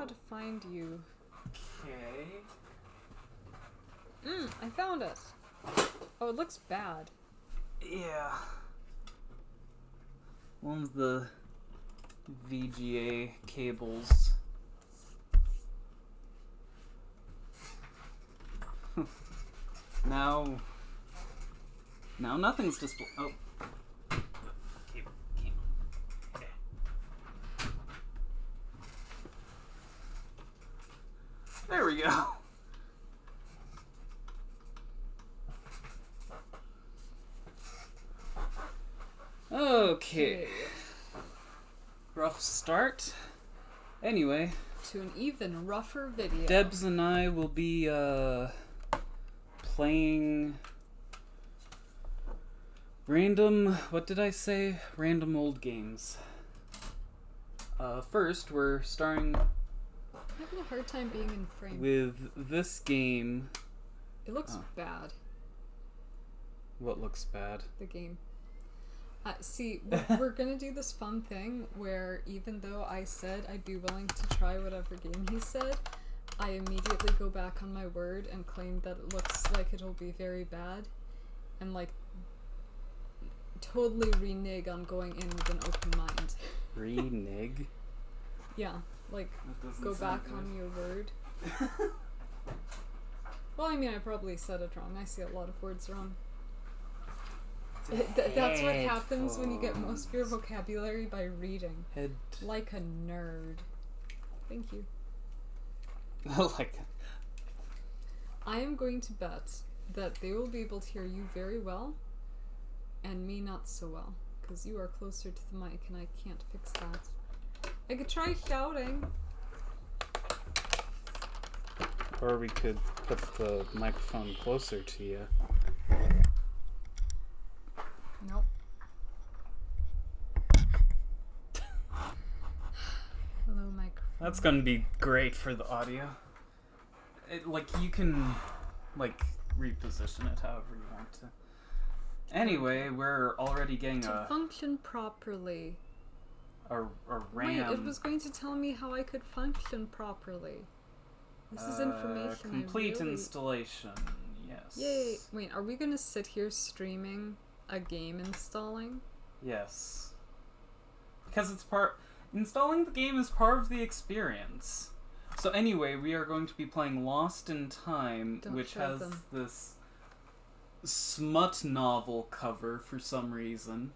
how to find you. Okay. I found it. Oh, it looks bad. Yeah. One of the VGA cables. Now nothing's displayed. Oh. Cable. Okay. There we go. Okay. Rough start. Anyway. To an even rougher video. Debs and I will be playing random, what did I say? Random old games. First, we're starting I'm having a hard time being in frame. with this game. It looks bad, What looks bad? the game. See, we're gonna do this fun thing where even though I said I'd be willing to try whatever game he said, I immediately go back on my word and claim that it looks like it'll be very bad, and like totally renege on going in with an open mind. Renege? Yeah, like That doesn't go sound back good. on your word. Well, I mean, I probably said it wrong. I see a lot of words wrong. That's what happens when you get most of your vocabulary by reading. Head. Like a nerd. Thank you. Like. I am going to bet that they will be able to hear you very well, and me not so well, because you are closer to the mic and I can't fix that. I could try shouting. Or we could put the microphone closer to you. Nope. Hello, microphone. That's gonna be great for the audio. You can, reposition it however you want to. Anyway, we're already getting To function properly. a Wait, RAM. it was going to tell me how I could function properly. This is information Complete I really... installation, yes. Yay! Wait, are we gonna sit here streaming a game installing? Yes. Because installing the game is part of the experience. So anyway, we are going to be playing Lost in Time, Don't which show has them. this smut novel cover for some reason.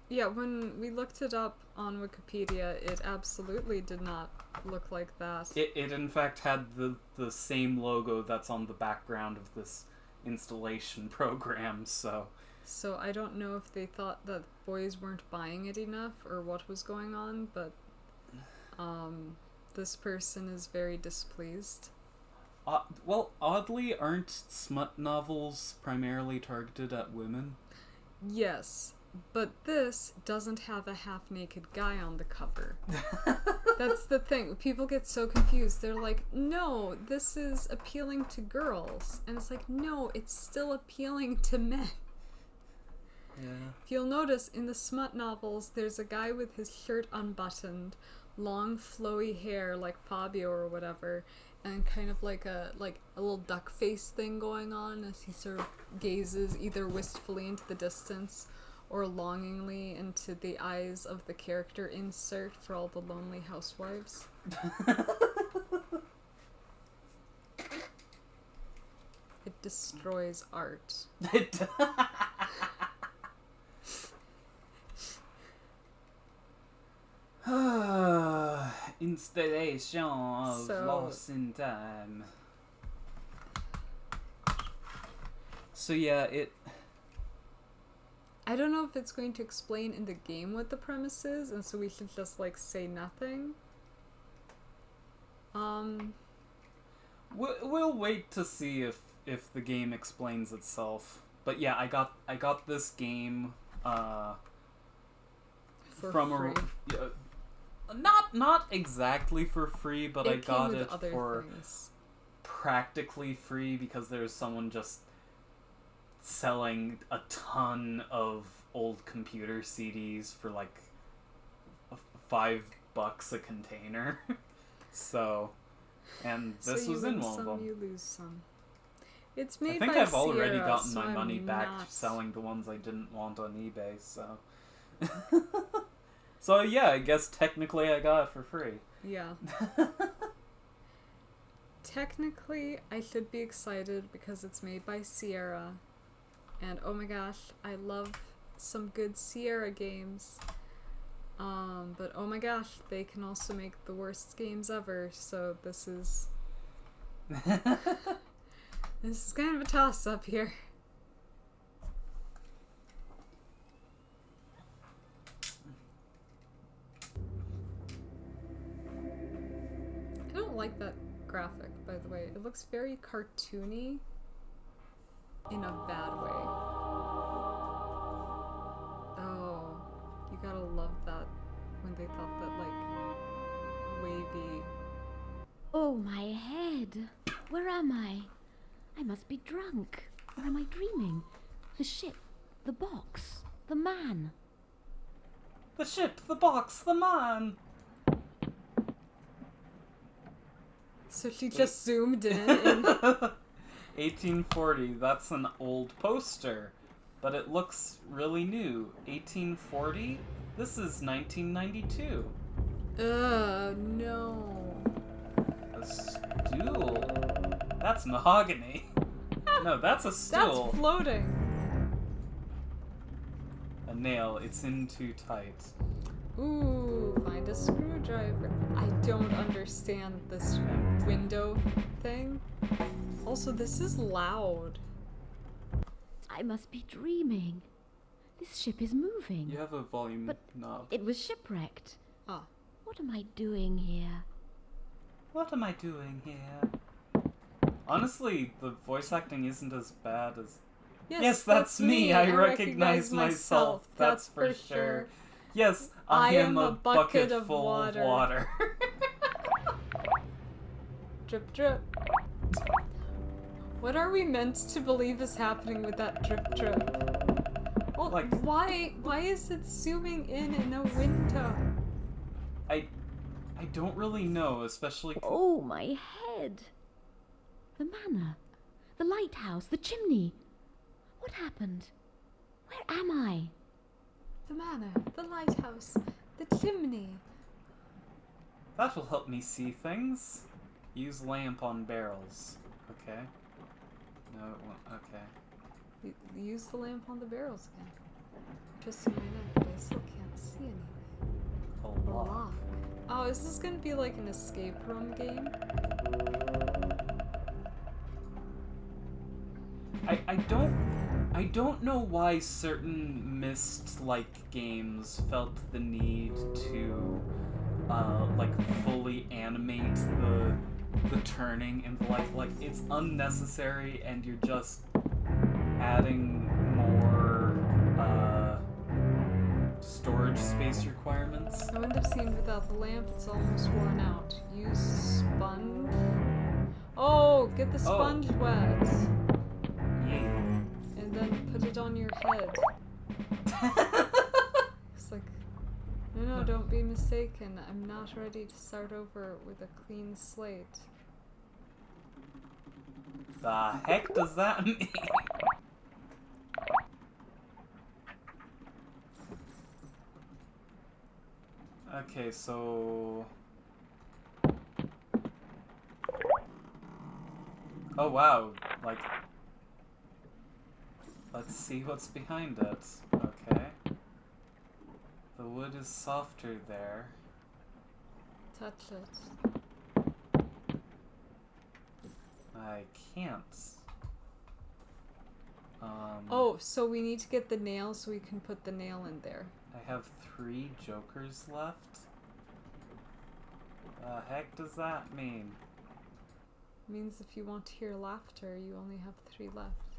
Yeah, when we looked it up on Wikipedia, it absolutely did not look like that. It in fact had the same logo that's on the background of this installation program, so... So I don't know if they thought that boys weren't buying it enough or what was going on, but this person is very displeased. Well, oddly, aren't smut novels primarily targeted at women? Yes, but this doesn't have a half-naked guy on the cover. That's the thing. People get so confused. They're like, no, this is appealing to girls. And it's like, no, it's still appealing to men. Yeah. If you'll notice, in the smut novels, there's a guy with his shirt unbuttoned, long flowy hair like Fabio or whatever, and kind of like a little duck face thing going on as he sort of gazes either wistfully into the distance or longingly into the eyes of the character insert for all the lonely housewives. It destroys art. Installation of Lost in Time. So yeah, I don't know if it's going to explain in the game what the premise is, and so we should just say nothing. We'll wait to see if the game explains itself. But yeah, I got this game For from free. not exactly for free, but I got it for things. practically free because there's someone just selling a ton of old computer CDs for $5 a container. So, and So this you was in win one of some, them. you lose some. It's I made think by I've already Sierra, gotten so my I'm money back not... selling the ones I didn't want on eBay, so. So yeah, I guess technically I got it for free. Yeah. Technically, I should be excited because it's made by Sierra. And oh my gosh, I love some good Sierra games. But oh my gosh, they can also make the worst games ever, so this is kind of a toss-up here. I don't like that graphic, by the way. It looks very cartoony in a bad way. Oh, you gotta love that when they thought that, like, wavy... Oh, my head. Where am I? I must be drunk. Or am I dreaming? The ship, the box, the man. The ship, the box, the man! So she just zoomed in and 1840, that's an old poster, but it looks really new. 1840? This is 1992. no. A stool. That's mahogany. No, that's a stool. That's floating. A nail. It's in too tight. Ooh, find a screwdriver. I don't understand this window thing. Also, this is loud. I must be dreaming. This ship is moving. You have a volume But knob. It was shipwrecked. Ah. What am I doing here? What am I doing here? Honestly, the voice acting isn't as bad as... Yes, that's me. I recognize myself. That's for sure. Yes, I am a bucket full of water. Drip, drip. What are we meant to believe is happening with that drip, drip? Well, Like- why is it zooming in a window? I don't really know, especially... Oh, my head. The manor. The lighthouse. The chimney. What happened? Where am I? The manor, the lighthouse, the chimney. That will help me see things. Use lamp on barrels. Okay. No, it won't. Okay. Use the lamp on the barrels again. Just in my neck, but I still can't see anything. A lock. Lock. Oh, is this gonna be like an escape room game? I don't know why certain Myst-like games felt the need to like fully animate the turning and like it's unnecessary and you're just adding more storage space requirements. I wouldn't have seen without the lamp, it's almost worn out. Use sponge. Oh, get the sponge wet. Yay. And then put it on your head. It's like, no, don't be mistaken. I'm not ready to start over with a clean slate. The heck does that mean? Okay, so... Oh wow, like... Let's see what's behind it. Okay. The wood is softer there. Touch it. I can't. Oh, so we need to get the nail so we can put the nail in there. I have 3 jokers left? The heck does that mean? Means if you want to hear laughter, you only have 3 left.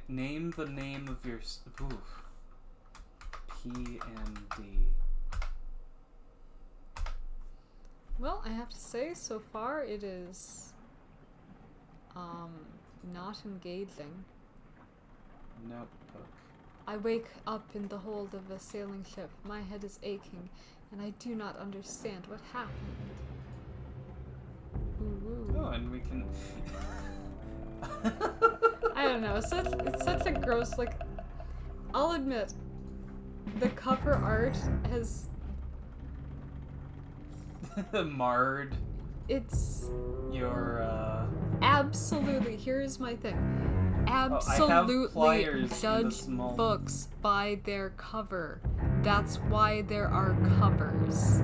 Name the name of your... Oof. P and D. Well, I have to say, so far it is, not engaging. Notebook. I wake up in the hold of a sailing ship. My head is aching, and I do not understand what happened. and we can... I don't know, it's such a gross, like... I'll admit, the cover art has... marred It's... your, Absolutely, here's my thing. I have Absolutely pliers in the judge small- books by their cover. That's why there are covers.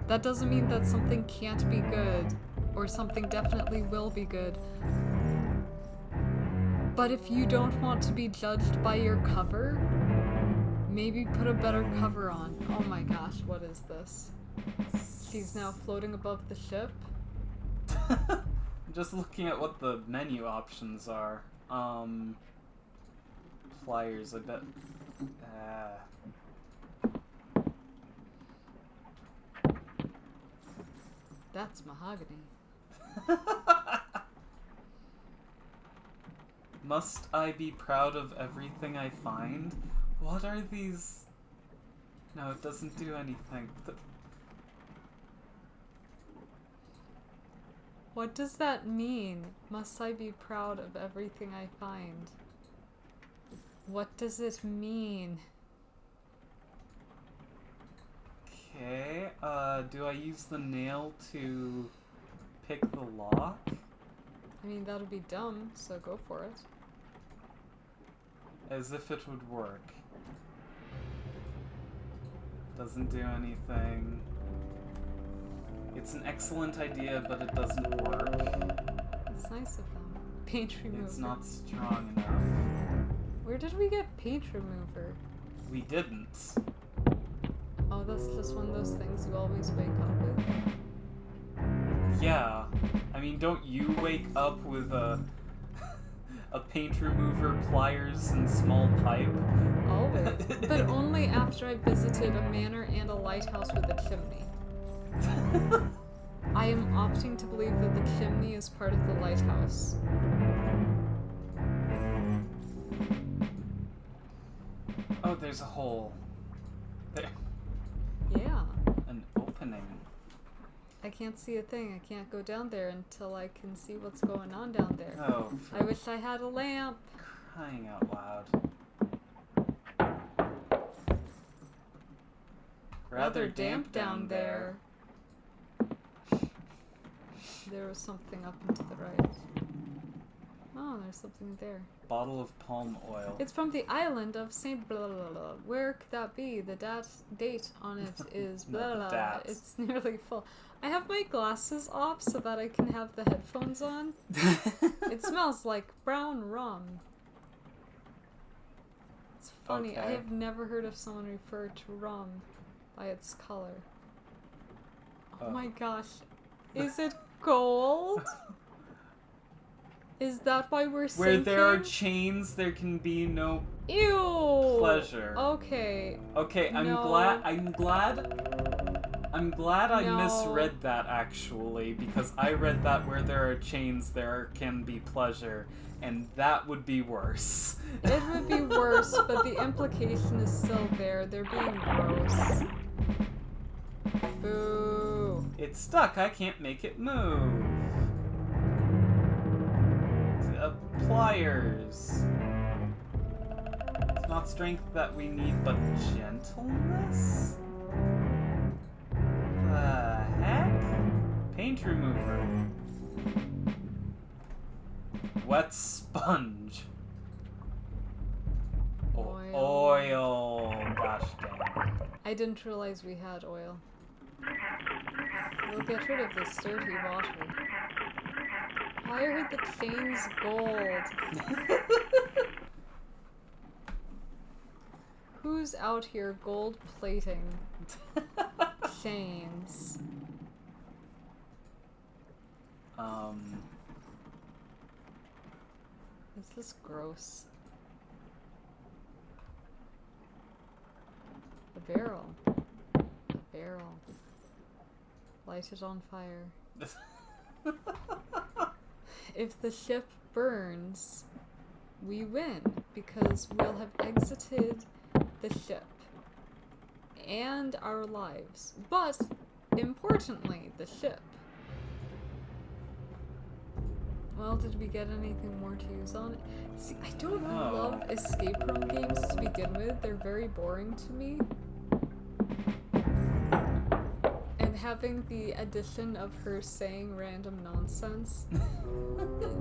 That doesn't mean that something can't be good, or something definitely will be good. But if you don't want to be judged by your cover, maybe put a better cover on. Oh my gosh, what is this? She's now floating above the ship. Just looking at what the menu options are. Pliers, I bet. That's mahogany. Must I be proud of everything I find? What are these? No, it doesn't do anything. What does that mean? Must I be proud of everything I find? What does it mean? Okay, do I use the nail to pick the lock? I mean, that'll be dumb, so go for it. As if it would work. Doesn't do anything. It's an excellent idea, but it doesn't work. It's nice of them. Paint remover. It's not strong enough. Where did we get paint remover? We didn't. Oh, that's just one of those things you always wake up with? Yeah. I mean, don't you wake up with a paint remover, pliers, and small pipe? Always. But only after I visited a manor and a lighthouse with a chimney. I am opting to believe that the chimney is part of the lighthouse. Oh, there's a hole. There. Yeah. An opening. I can't see a thing. I can't go down there until I can see what's going on down there. Oh, I wish I had a lamp. crying out loud. Rather damp down there. There was something up and to the right. Oh, there's something there. Bottle of palm oil. It's from the island of Saint blah blah blah. Where could that be? The date on it is blah Not blah. the dat. It's nearly full. I have my glasses off so that I can have the headphones on. It smells like brown rum. It's funny. I Okay. have never heard of someone refer to rum by its color. Oh my gosh. Is it gold? Is that why we're sinking? Where there are chains, there can be no Ew. pleasure. Okay. Okay, I'm No. glad I No. misread that actually, because I read that where there are chains there can be pleasure, and that would be worse. It would be worse, but the implication is still there. They're being gross. Boo. It's stuck, I can't make it move. Pliers. It's not strength that we need, but gentleness? The heck? Paint remover. Wet sponge. Oil. Gosh dang. I didn't realize we had oil. We'll get rid of this dirty water. Why are the chains gold? Who's out here gold plating chains? This is gross. A barrel. A barrel. Light it on fire. If the ship burns, we win because we'll have exited the ship and our lives. But importantly, the ship. Well, did we get anything more to use on it? See, I don't love escape room games to begin with. They're very boring to me. And having the addition of her saying random nonsense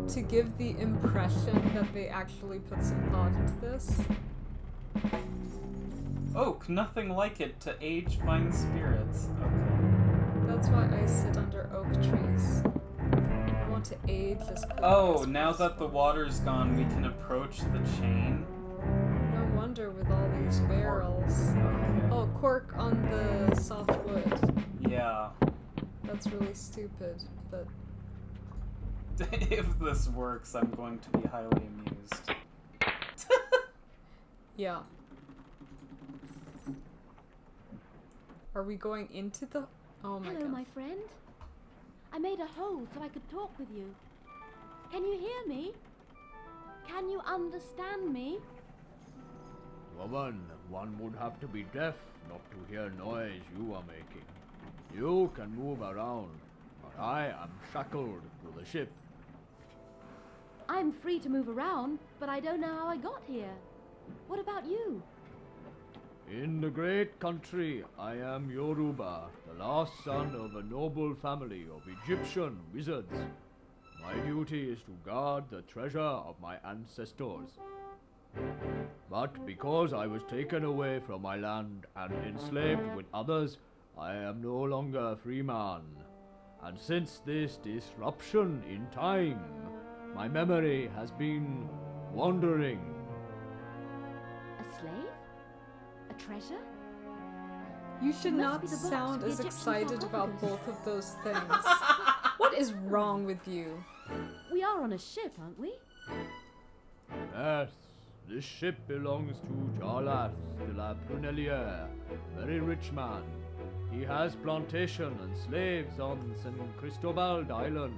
to give the impression that they actually put some thought into this. Oak, nothing like it to age fine spirits. Okay. That's why I sit under oak trees. I want to age as quickly as now possible. that the water's gone, we can approach the chain. No wonder with all these barrels. Okay. Oh, cork on the soft wood. Yeah. That's really stupid, but... If this works, I'm going to be highly amused. Yeah. Are we going into the... Oh my Hello, god. my friend. I made a hole so I could talk with you. Can you hear me? Can you understand me? Woman, one would have to be deaf not to hear noise you are making. You can move around, but I am shackled to the ship. I'm free to move around, but I don't know how I got here. What about you? In the great country, I am Yoruba, the last son of a noble family of Egyptian wizards. My duty is to guard the treasure of my ancestors. But because I was taken away from my land and enslaved with others, I am no longer a free man. And since this disruption in time, my memory has been wandering. A slave? A treasure? You should Must not be the box sound the as Egyptian excited about sarcophagus. both of those things. What is wrong with you? We are on a ship, aren't we? Yes, this ship belongs to Jarlath de la Prunelliere, very rich man. He has plantation and slaves on San Cristobal Island.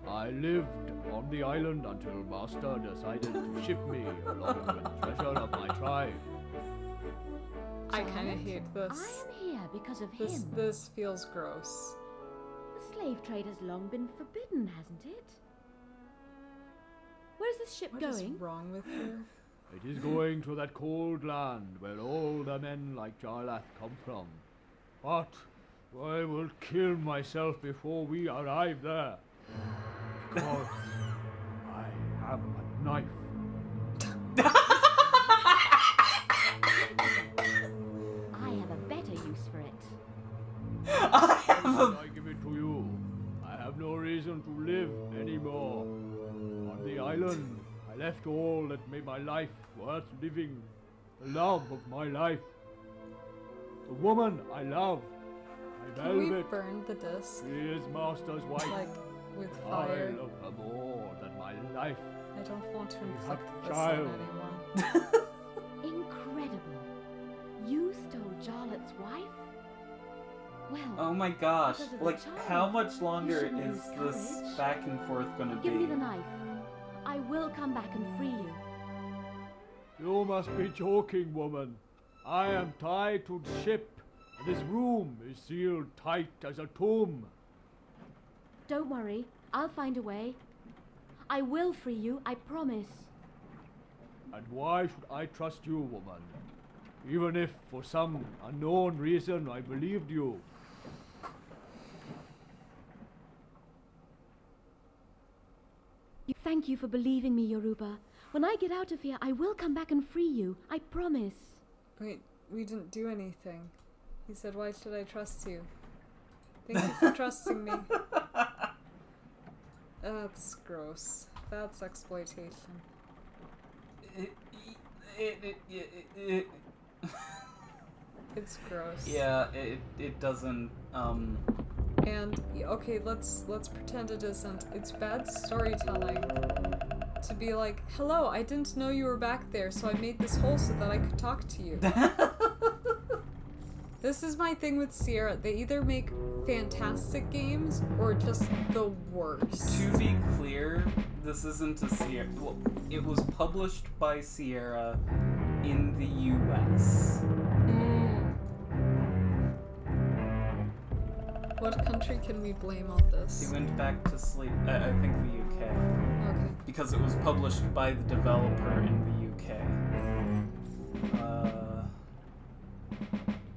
I lived on the island until Master decided to ship me along with treasure of my tribe. I kind of Charlotte, hate this. I'm here because of This him. this feels gross. The slave trade has long been forbidden, hasn't it? Where's this ship What is going? wrong with her? It is going to that cold land where all the men like Jarlath come from. But I will kill myself before we arrive there. Because I have a knife. I have a better use for it. I have I give it to you. I have no reason to live anymore. On the island, I left all that made my life worth living. The love of my life. The woman I love. My Can we velvet. burn the disc? She is Master's wife. Like, with I fire? love her more than my life. I don't want to inflict a this on child. anyone. Incredible. You stole Jarlath's wife? Well, Oh my gosh, Because of the like, child, how much longer shouldn't is lose this courage. back and forth gonna give me be? the knife. I will come back and free you. You must be joking, woman. I am tied to the ship, and this room is sealed tight as a tomb. Don't worry, I'll find a way. I will free you, I promise. And why should I trust you, woman? Even if, for some unknown reason, I believed you. Thank you for believing me, Yoruba. When I get out of here, I will come back and free you. I promise. Wait, we didn't do anything. He said, why should I trust you? Thank you for trusting me. That's gross. That's exploitation. It's gross. Yeah, it doesn't, And okay, let's pretend it isn't. It's bad storytelling to be like, "Hello, I didn't know you were back there, so I made this hole so that I could talk to you." This is my thing with Sierra. They either make fantastic games or just the worst. To be clear, this isn't a Sierra. Well, it was published by Sierra in the US. Mm. What country can we blame on this? He went back to sleep. I think the UK. Okay. Because it was published by the developer in the UK.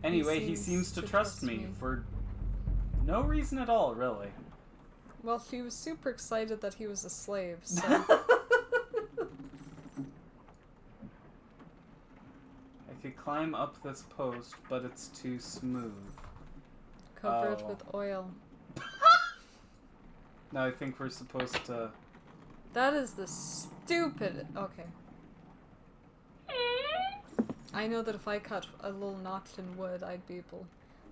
Anyway, he seems to trust me for no reason at all, really. Well, he was super excited that he was a slave, so... I could climb up this post, but it's too smooth. Cover it with oil. No, I think we're supposed to... That is the stupid... Okay. I know that if I cut a little notch in wood, I'd be able...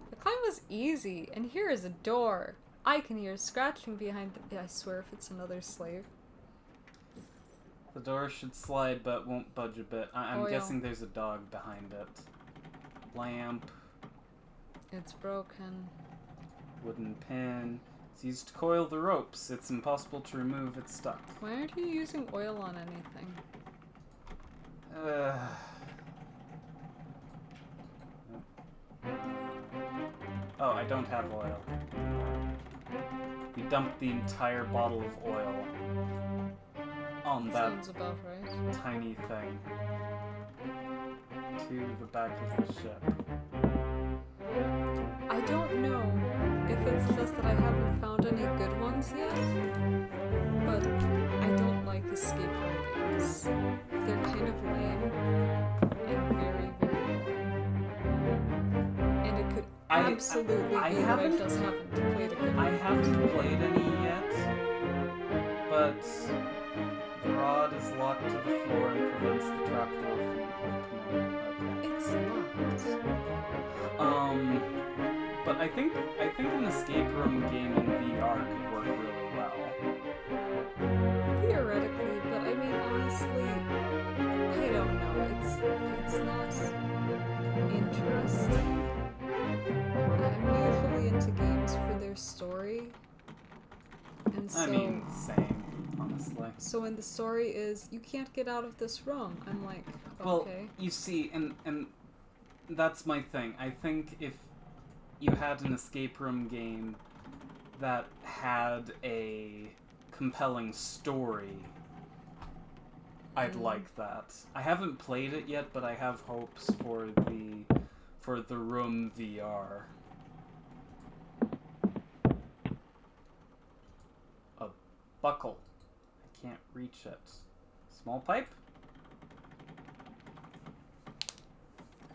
The climb was easy, and here is a door. I can hear scratching behind the... I swear if it's another slave. The door should slide, but won't budge a bit. I'm guessing there's a dog behind it. Lamp. It's broken. Wooden pin. It's used to coil the ropes. It's impossible to remove. It's stuck. Why aren't you using oil on anything? Oh, I don't have oil. We dumped the entire bottle of oil on that Sounds about right. tiny thing to the back of the ship. I don't know if it's just that I haven't found any good ones yet, but I don't like escape room games. They're kind of lame and very, very boring. And it could absolutely be that I just haven't played a good one. I haven't played any yet, but the rod is locked to the floor and prevents the trapdoor from opening. It's locked. But I think an escape room game in VR could work really well. Theoretically, but I mean, honestly, I don't know. It's not interesting. I'm usually into games for their story, and so. I mean, same, honestly. So when the story is you can't get out of this room, I'm like, okay. Well, you see, and that's my thing. I think if you had an escape room game that had a compelling story, I'd like that. I haven't played it yet, but I have hopes for the Room VR. A buckle. I can't reach it. Small pipe?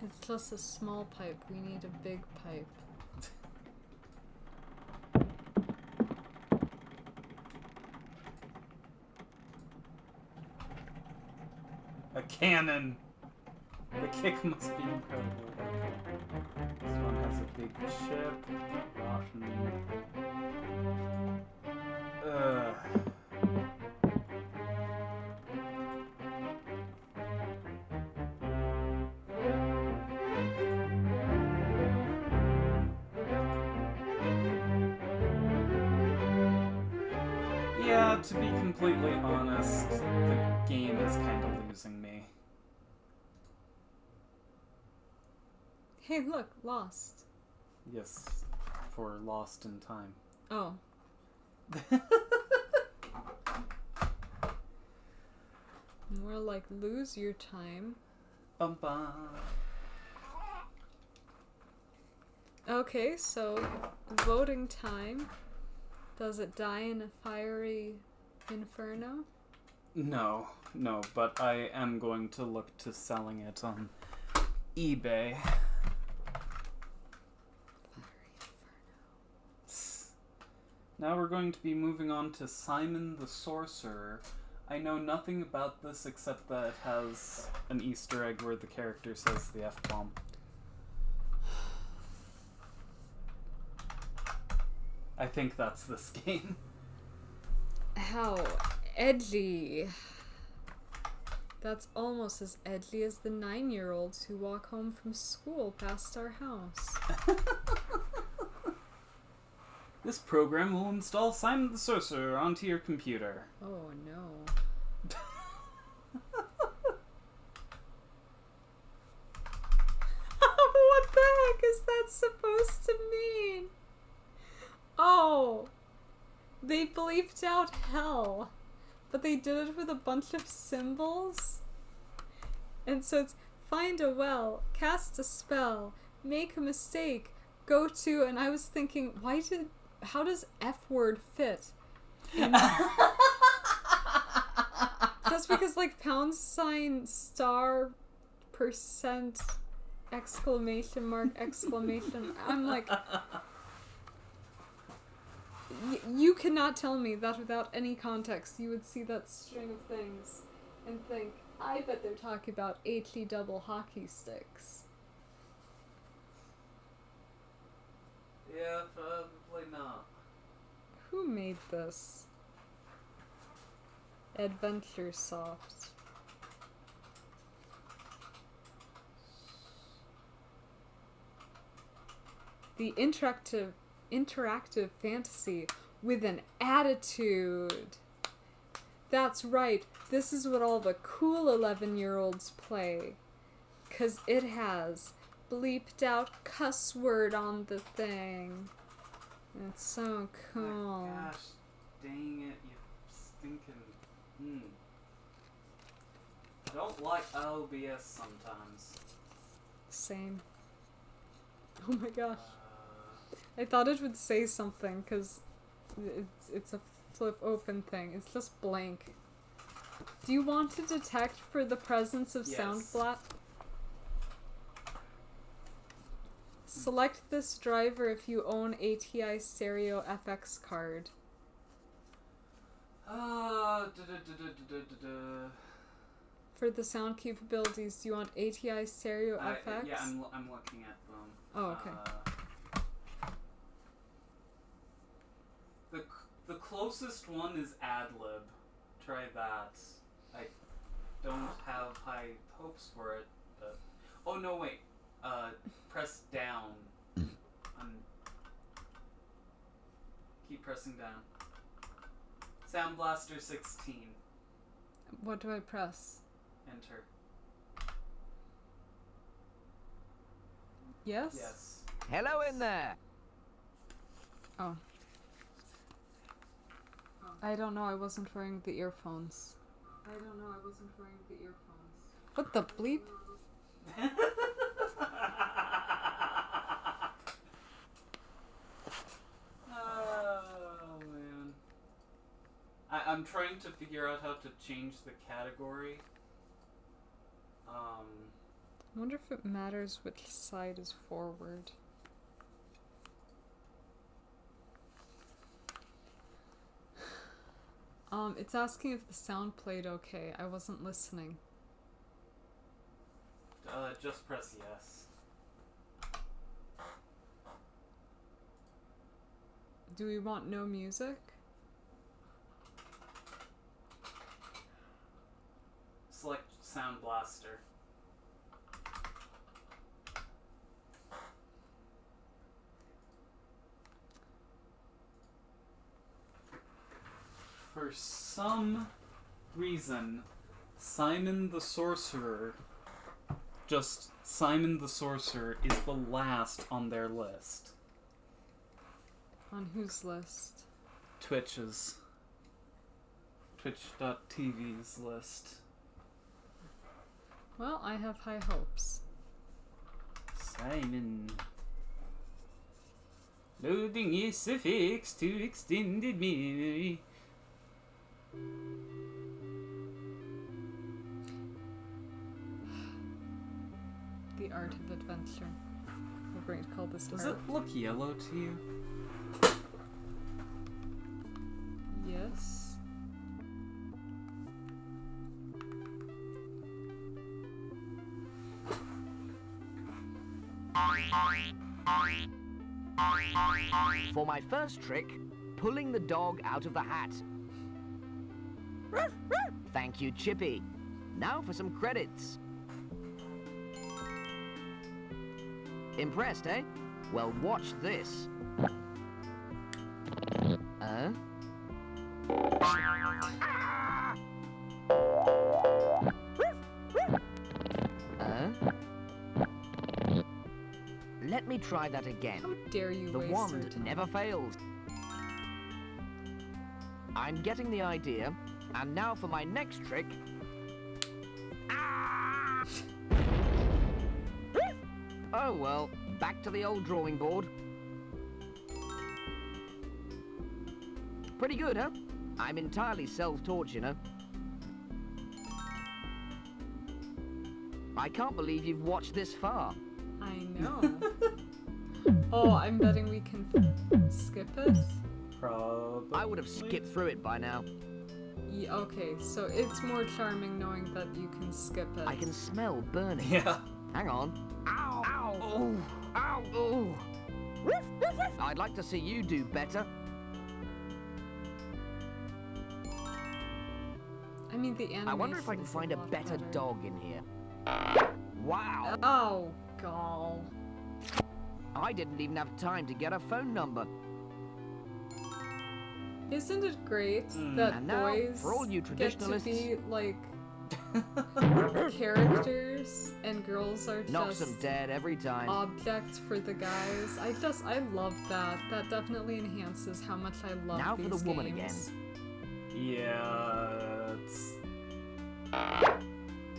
It's just a small pipe. We need a big pipe. A cannon! The kick must be incredible. Okay. This one has a big chip. Rotten. Yeah, to be completely honest, the game is kind of losing me. Hey, look, Lost. Yes, for Lost in Time. Oh. More like lose your time. Bum bum. Okay, so voting time. Does it die in a fiery inferno? No, but I am going to look to selling it on eBay. Now we're going to be moving on to Simon the Sorcerer. I know nothing about this except that it has an Easter egg where the character says the F-bomb. I think that's this game. How edgy. That's almost as edgy as the 9-year-olds who walk home from school past our house. This program will install Simon the Sorcerer onto your computer. Oh no. What the heck is that supposed to mean? Oh! They bleeped out hell. But they did it with a bunch of symbols. And so it's find a well, cast a spell, make a mistake, go to, and I was thinking, how does F word fit? Just because like #, %, exclamation mark, exclamation. I'm like, you cannot tell me that without any context you would see that string of things and think, I bet they're talking about HE double hockey sticks. Yeah, probably not. Who made this? Adventure Soft. The interactive fantasy with an attitude. That's right. This is what all the cool 11-year-olds play. 'Cause it has bleeped out cuss word on the thing. It's so cool. Oh my gosh, dang it, you stinking... I don't like OBS sometimes. Same. Oh my gosh. I thought it would say something because it's a flip open thing. It's just blank. Do you want to detect for the presence of sound flat? Select this driver if you own ATI Stereo FX card. For the sound capabilities, do you want ATI Stereo FX? Yeah, I'm looking at them. Oh, okay. The closest one is AdLib. Try that. I don't have high hopes for it, but... Oh, no, wait. Press down. Keep pressing down. Sound Blaster 16. What do I press? Enter. Yes? Yes. Hello in there. Oh. I don't know, I wasn't wearing the earphones. What the bleep? Oh, man. I'm trying to figure out how to change the category. I wonder if it matters which side is forward. It's asking if the sound played okay. I wasn't listening. Just press yes. Do we want no music? Select Sound Blaster. For some reason, Simon the Sorcerer, just Simon the Sorcerer, is the last on their list. On whose list? Twitch's. Twitch.tv's list. Well, I have high hopes. Simon. Loading is affixed to extended memory. The art of adventure. We're going to call this Does art. it look yellow to you? Yes. For my first trick, pulling the dog out of the hat. Thank you, Chippy. Now for some credits. Impressed, eh? Well, watch this. Let me try that again. How dare you The waste wand your time. never fails. I'm getting the idea. And now for my next trick. Ah! Oh well, back to the old drawing board. Pretty good, huh? I'm entirely self-taught, you know. I can't believe you've watched this far. I know. Oh, I'm betting we can skip it. Probably. I would have skipped through it by now. Yeah, okay, so it's more charming knowing that you can skip it. I can smell burning. Yeah. Hang on. Ow! Ow! Oh! Ow! Oh! I'd like to see you do better. I mean, the animation I wonder if I can is find a lot better dog in here. Wow! Oh, gall. I didn't even have time to get a phone number. Isn't it great that And now, boys for all you get to traditionalists- be, like, characters and girls are Knocks them just dead every time. objects for the guys? I love that. That definitely enhances how much I love Now these for the woman games. Yeah, it's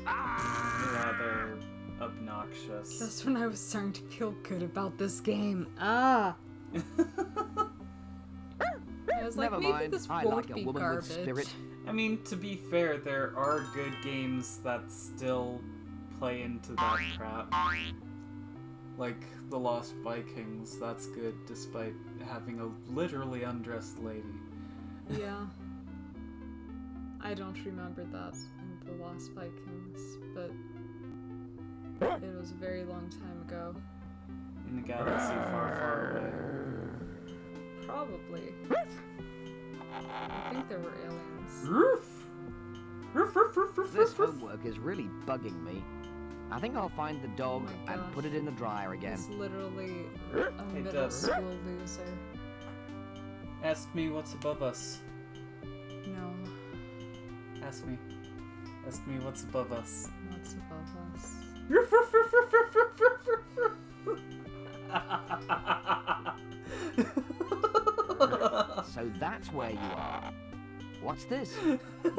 rather obnoxious. Just when I was starting to feel good about this game. Ah! I was like, Never maybe mind. this I won't like a be woman garbage. with spirit. I mean, to be fair, there are good games that still play into that crap. Like The Lost Vikings, that's good despite having a literally undressed lady. Yeah. I don't remember that in The Lost Vikings, but it was a very long time ago. In a galaxy far, far away. Probably. I think there were aliens. This homework is really bugging me. I think I'll find the dog Oh my and gosh. put it in the dryer again. He's literally a Hey, middle Deb. school loser. Ask me what's above us. No, Ask me. Ask me what's above us. what's above us? So that's where you are. What's this?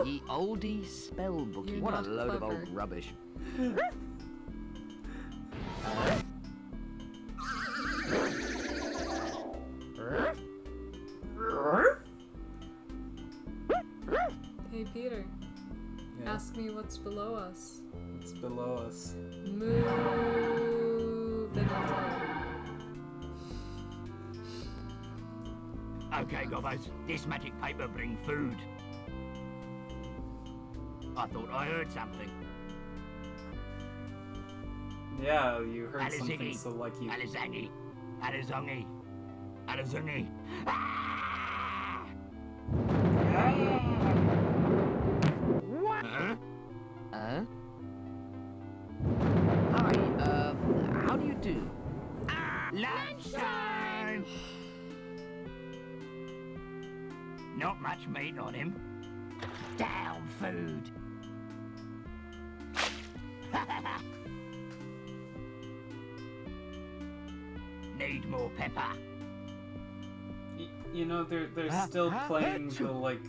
Ye oldie spellbook. You're What a not load of clever. old rubbish. Hey Peter, Yeah, ask me what's below us. it's below us. Move it along. Okay, Gobbers, this magic paper bring food. I thought I heard something. Yeah, you heard something Alizigi, so like you. Alizangi, Alizongi, Alizungi. Ah! What? Huh? Hi, how do you do? Lunchtime! Not much meat on him. Down food. Need more pepper. You know, they're Ah, still ah, playing achoo. the like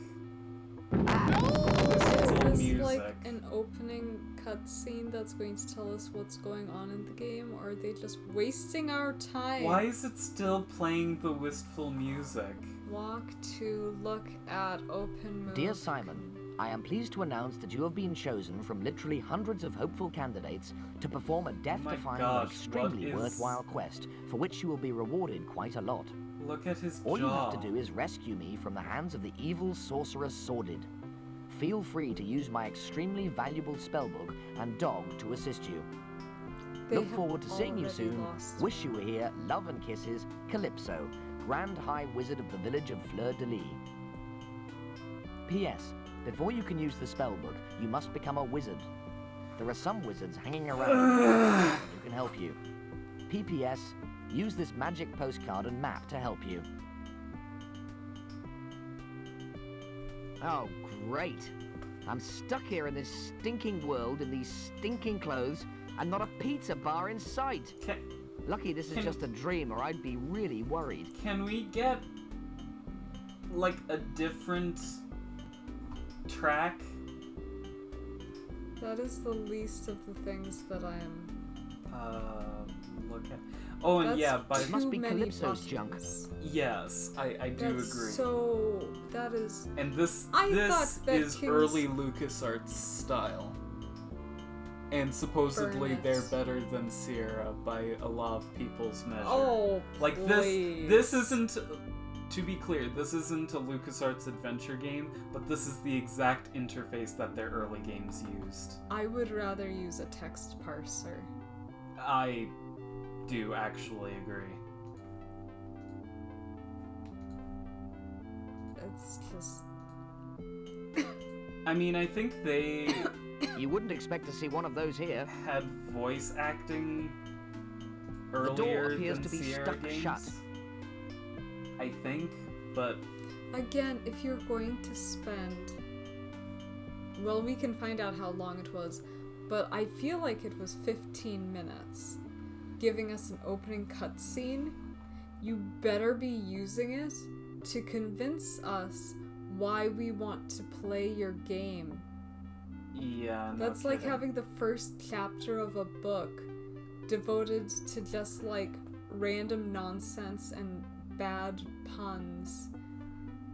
Is wistful this music. like an opening cutscene that's going to tell us what's going on in the game, or are they just wasting our time? Why is it still playing the wistful music? Walk to look at open move. Dear Simon, I am pleased to announce that you have been chosen from literally hundreds of hopeful candidates to perform a death-defying gosh, and extremely what is- worthwhile quest, for which you will be rewarded quite a lot. Look at his All you jaw. have to do is rescue me from the hands of the evil sorcerer Sordid. Feel free to use my extremely valuable spellbook and dog to assist you. They Look have forward to seeing you already soon. lost. Wish you were here. Love and kisses, Calypso, Grand High Wizard of the village of Fleur de Lis. P.S. Before you can use the spellbook, you must become a wizard. There are some wizards hanging around who can help you. P.P.S. Use this magic postcard and map to help you. Oh, great. I'm stuck here in this stinking world in these stinking clothes and not a pizza bar in sight. Lucky this is Can- just a dream or I'd be really worried. Can we get like a different track. That is the least of the things that I am. Look at. Oh, and That's yeah, by It must be too many Calypso's junk. buttons. yes, I do That's agree. So that is. And this I this thought that is King's- early LucasArts style. And supposedly Burn it. they're better than Sierra by a lot of people's measure. Oh, like please. this isn't, to be clear, this isn't a LucasArts adventure game, but this is the exact interface that their early games used. I would rather use a text parser. I do actually agree. It's just. I mean, I think they You wouldn't expect to see one of those here. had voice acting The door earlier appears than to be Sierra stuck games. shut. I think, but Again, if you're going to spend. Well, we can find out how long it was, but I feel like it was 15 minutes, giving us an opening cutscene. You better be using it to convince us why we want to play your game. yeah, no That's like kidding. having the first chapter of a book devoted to just like random nonsense and bad puns.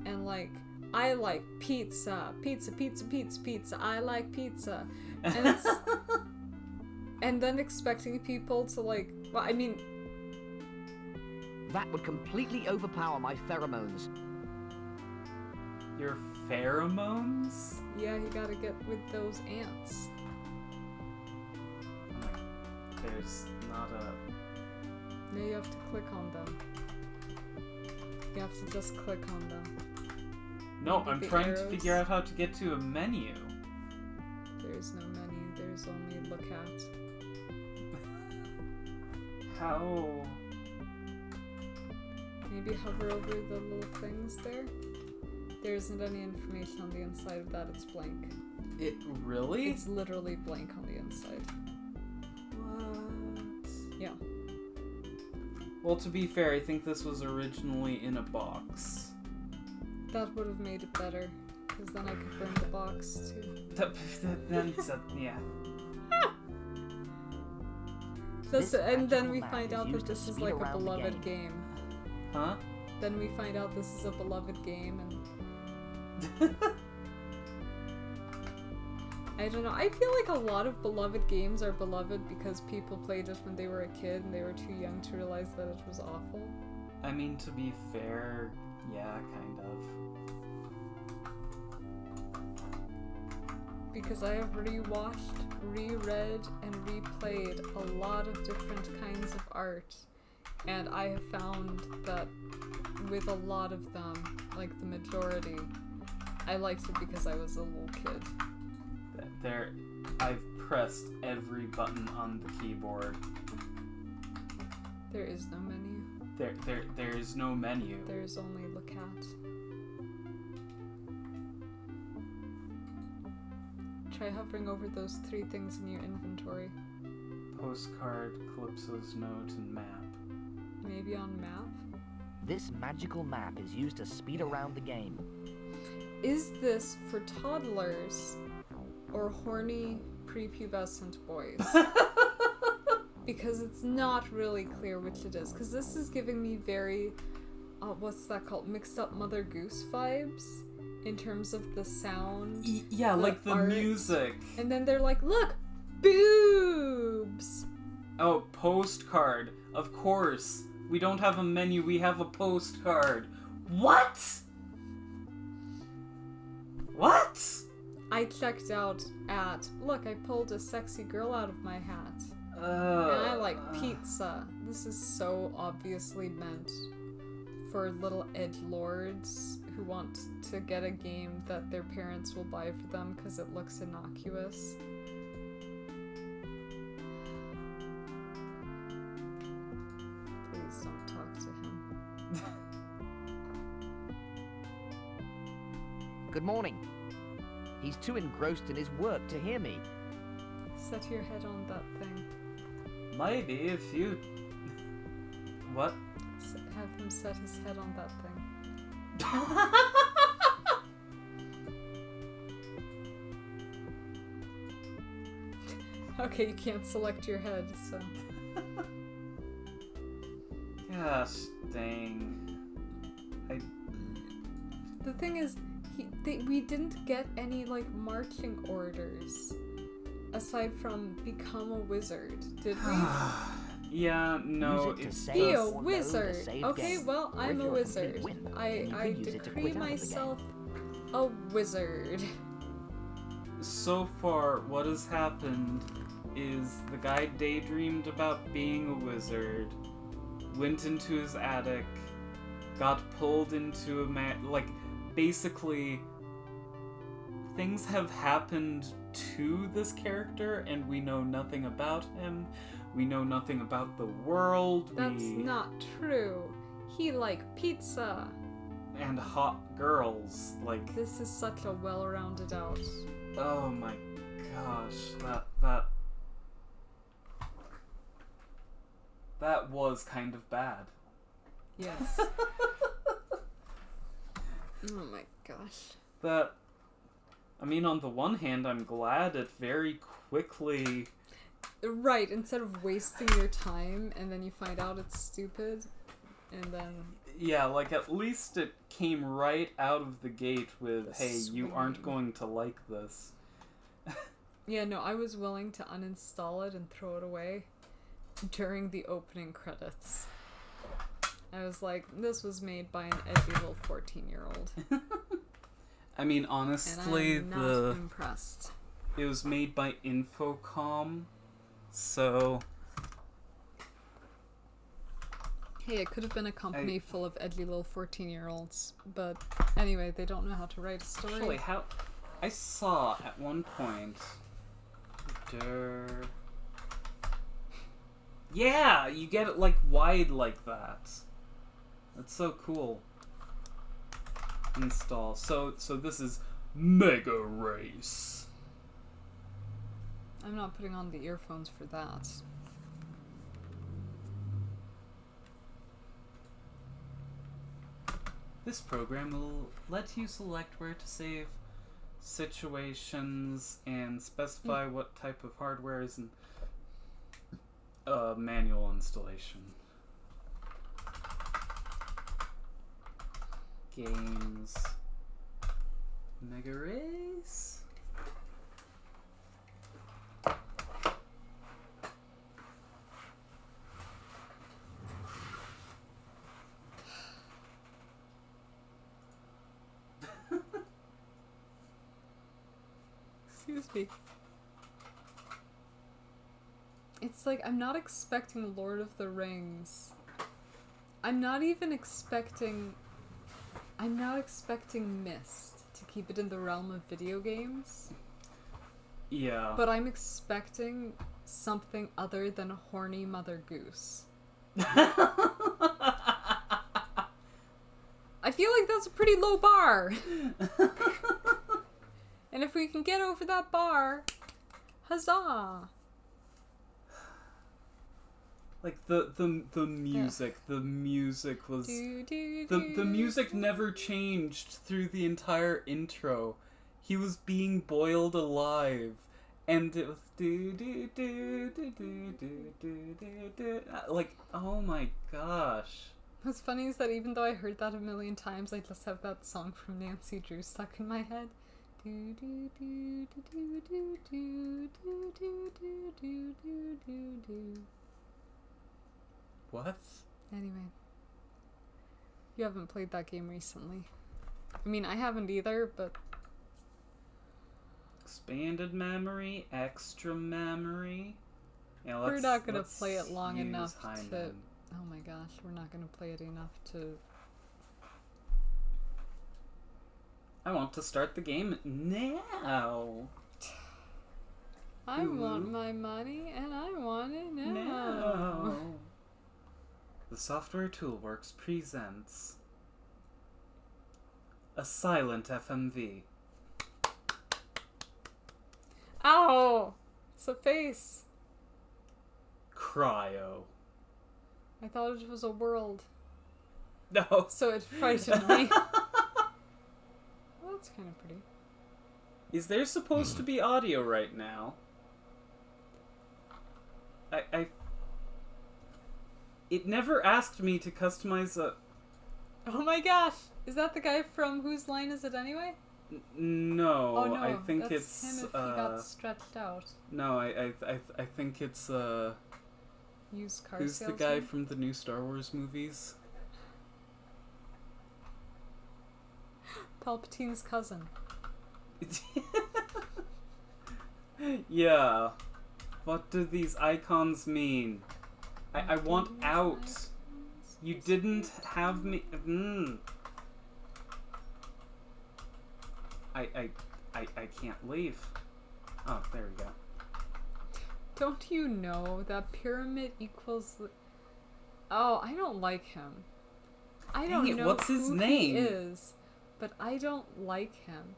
And like, I like pizza, pizza, pizza, pizza, pizza, I like pizza. And it's. And then expecting people to like. Well, I mean, That would completely overpower my pheromones. Your pheromones? yeah, you gotta get with those ants. There's not a... No, you have to click on them. You have to just click on them. No, Maybe I'm the trying to arrows. figure out how to get to a menu. There's no menu, there's only look at. How... Maybe hover over the little things there. There isn't any information on the inside of that, it's blank. It really? It's literally blank on the inside. What? Yeah. Well, to be fair, I think this was originally in a box. That would have made it better, because then I could burn the box too. Yeah. This And then magical we map find is out that used to this is speed like a around the beloved game. game. Huh? Then we find out this is a beloved game, and I don't know. I feel like a lot of beloved games are beloved because people played it when they were a kid and they were too young to realize that it was awful. I mean, to be fair, yeah, kind of. Because I have rewatched, reread, and replayed a lot of different kinds of art, and I have found that with a lot of them, like the majority, I liked it because I was a little kid. I've pressed every button on the keyboard. There is no menu. There is no menu. There is only look at. Try hovering over those three things in your inventory. Postcard, Calypso's note, and map. Maybe on map? This magical map is used to speed around the game. Is this for toddlers or horny prepubescent boys? Because it's not really clear which it is. Because this is giving me very, what's that called? Mixed up Mother Goose vibes in terms of the sound. Yeah, like the art. music. And then they're like, look, boobs! Oh, postcard. Of course. We don't have a menu, we have a postcard. What? What? I checked out at, look, I pulled a sexy girl out of my hat. And I like pizza. This is so obviously meant for little edgelords who want to get a game that their parents will buy for them because it looks innocuous. Please don't talk to him. Good morning. He's too engrossed in his work to hear me. Set your head on that thing. Maybe if you... What? Have him set his head on that thing. Okay, you can't select your head, so... Gosh, dang. The thing is, we didn't get any, like, marching orders. Aside from become a wizard, did we? Yeah, no, Use it to it's save Be a or load a wizard. saved Okay, game. well, Or I'm if a you're wizard. complete winner, I you can use it to decree quit out of the game. myself a wizard. So far, what has happened is the guy daydreamed about being a wizard, went into his attic, got pulled into a like, basically, things have happened to this character, and we know nothing about him. We know nothing about the world. That's not true. He liked pizza. And hot girls, like... This is such a well-rounded out. Oh my gosh, that was kind of bad. Yes. Oh my gosh. I mean, on the one hand, I'm glad it very quickly... Right, instead of wasting your time and then you find out it's stupid, and then... Yeah, like, at least it came right out of the gate with, hey, you aren't going to like this. Yeah, no, I was willing to uninstall it and throw it away during the opening credits. I was like, this was made by an edgy little 14-year-old. I mean, honestly, and I'm not impressed. It was made by Infocom, so... Hey, it could have been a company full of edgy little 14-year-olds, but anyway, they don't know how to write a story. Actually, I saw at one point... Yeah, you get it, like, wide like that. That's so cool. Install. So this is Mega Race. I'm not putting on the earphones for that. This program will let you select where to save situations and specify what type of hardware is in manual installation. Games. Mega Race. Excuse me. It's like, I'm not expecting Lord of the Rings. I'm not expecting Myst to keep it in the realm of video games. Yeah. But I'm expecting something other than a horny Mother Goose. I feel like that's a pretty low bar. And if we can get over that bar, huzzah! Like the music, the music was the music never changed through the entire intro. He was being boiled alive, and it was like, oh my gosh. What's funny is that even though I heard that a million times, I just have that song from Nancy Drew stuck in my head. What? Anyway. You haven't played that game recently. I mean, I haven't either, but... Expanded memory, extra memory. Yeah, we're not gonna play it long use enough Hyman. to... Oh my gosh, we're not gonna play it enough to... I want to start the game now. I want my money, and I want it now. No. The Software Toolworks presents a silent FMV. Ow! It's a face. Cryo. I thought it was a world. No. So it frightened me. that's kind of pretty. Is there supposed to be audio right now? It never asked me to customize a... Oh my gosh! Is that the guy from Whose Line Is It Anyway? No, Oh no, I think that's it's him if he got stretched out. No, I think it's Used car who's salesman? the guy from the new Star Wars movies? Palpatine's cousin. Yeah. What do these icons mean? I want out. You didn't have me. I can't leave. Oh, there we go. Don't you know that pyramid equals... Oh, I don't like him. I don't know what's his who name? he is, but I don't like him.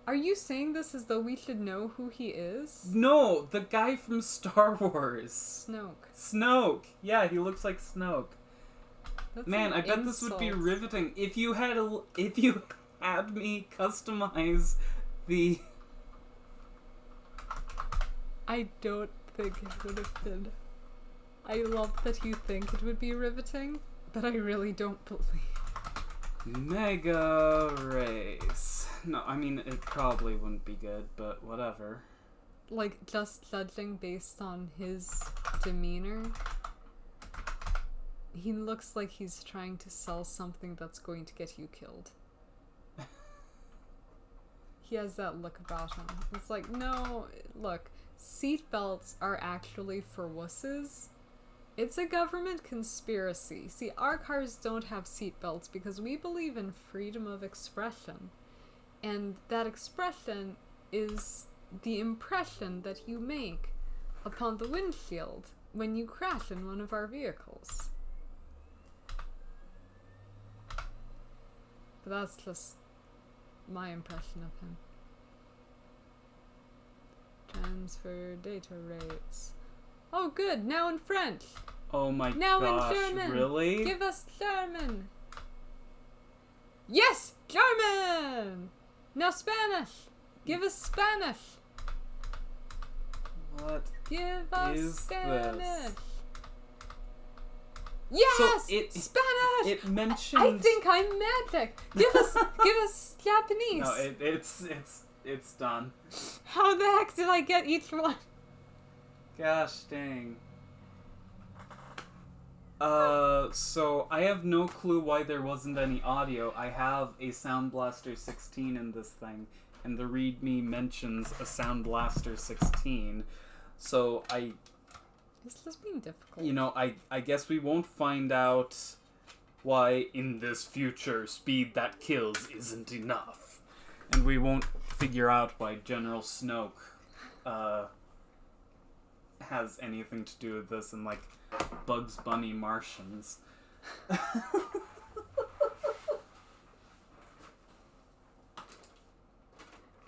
Are you saying this as though we should know who he is? No, the guy from Star Wars. Snoke. Snoke. Yeah, he looks like Snoke. That's Man, an I bet this would be insult. riveting if you had me customize the... I don't think it would have been. I love that you think it would be riveting, but I really don't believe. Mega Race. No, I mean, it probably wouldn't be good, but whatever. Like, just judging based on his demeanor, he looks like he's trying to sell something that's going to get you killed. He has that look about him. It's like, no, look, seatbelts are actually for wusses. It's a government conspiracy. See, our cars don't have seatbelts because we believe in freedom of expression. And that expression is the impression that you make upon the windshield when you crash in one of our vehicles. But that's just my impression of him. Transfer data rates. Oh good, now in French! Oh my Now gosh, in German! really? Give us German! Yes! German! Now Spanish! Give us Spanish! What? Give us Is Spanish! this? Yes! So it- Spanish! It mentioned... I think I'm magic! Give us Japanese! No, it's done. How the heck did I get each one? Gosh dang. So I have no clue why there wasn't any audio. I have a Sound Blaster 16 in this thing, and the README mentions a Sound Blaster 16. So This is being difficult. you know, I guess we won't find out why in this future speed that kills isn't enough. And we won't figure out why General Snoke has anything to do with this and like Bugs Bunny Martians.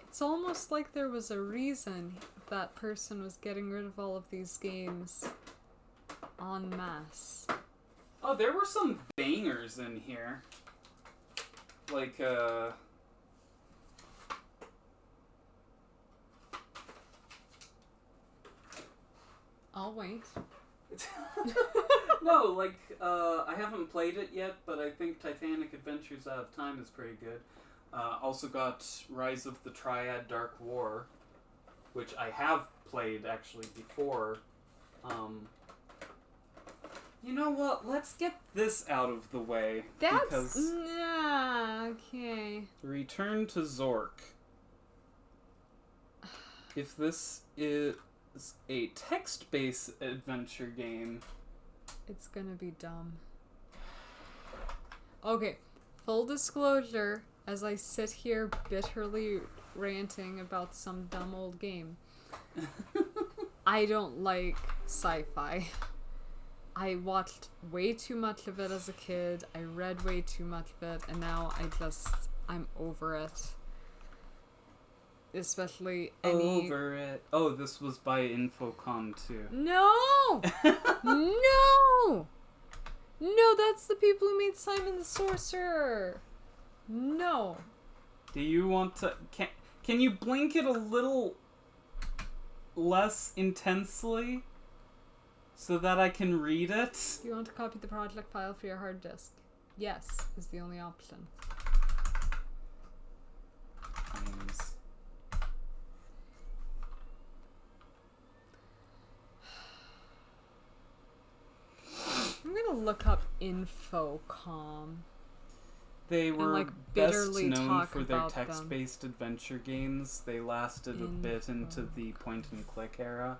It's almost like there was a reason that person was getting rid of all of these games en masse. Oh, there were some bangers in here. Like, I'll wait. no, like, I haven't played it yet, but I think Titanic Adventures Out of Time is pretty good. Also got Rise of the Triad Dark War, which I have played, actually, before. You know what? Let's get this out of the way. That's... Because Yeah, okay. Return to Zork. If this is a text-based adventure game... It's gonna be dumb. Okay, full disclosure, as I sit here bitterly ranting about some dumb old game, I don't like sci-fi. I watched way too much of it as a kid, I read way too much of it, and now I'm over it. Especially any... Over it. Oh, this was by Infocom too. No! No! No, that's the people who made Simon the Sorcerer. No. Do you want to... Can you blink it a little less intensely so that I can read it? Do you want to copy the project file for your hard disk? Yes, is the only option. Times. I'm gonna look up Infocom. They were like, best bitterly known talk for their about them. text-based adventure games. They lasted a bit into the point-and-click era,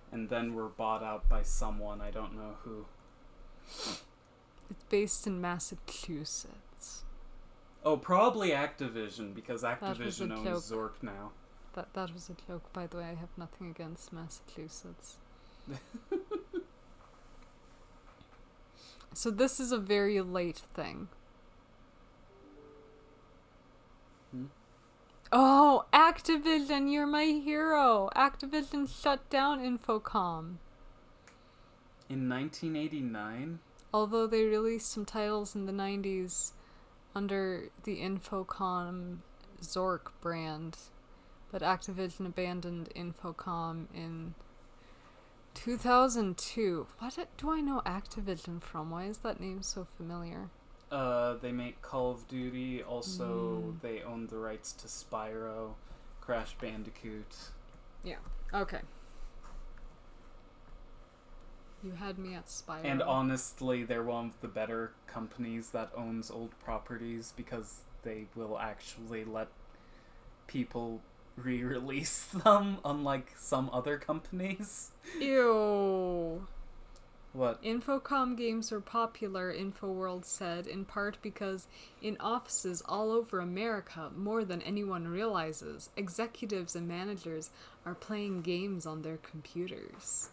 and then were bought out by someone. I don't know who. It's based in Massachusetts. Oh, probably Activision, because was a Activision owns joke. Zork now. That was a joke, by the way. I have nothing against Massachusetts. So this is a very late thing. Oh, Activision, you're my hero. Activision shut down Infocom. In 1989? Although they released some titles in the 90s under the Infocom Zork brand. But Activision abandoned Infocom in 2002. What do I know Activision from? Why is that name so familiar? They make Call of Duty. Also, they own the rights to Spyro, Crash Bandicoot. Yeah. Okay. You had me at Spyro. And honestly, they're one of the better companies that owns old properties because they will actually let people re-release them, unlike some other companies. Ew. What? Infocom games are popular, InfoWorld said, in part because in offices all over America, more than anyone realizes, executives and managers are playing games on their computers.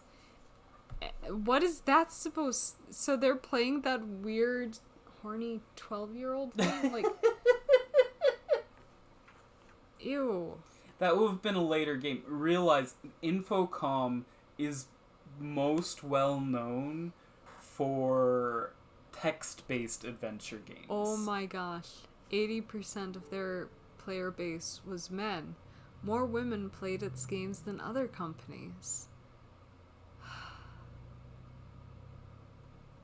What is that supposed... So they're playing that weird, horny 12-year-old game? Like... Ew. That would have been a later game. Realize, Infocom is most well known for text-based adventure games. Oh my gosh. 80% of their player base was men. More women played its games than other companies.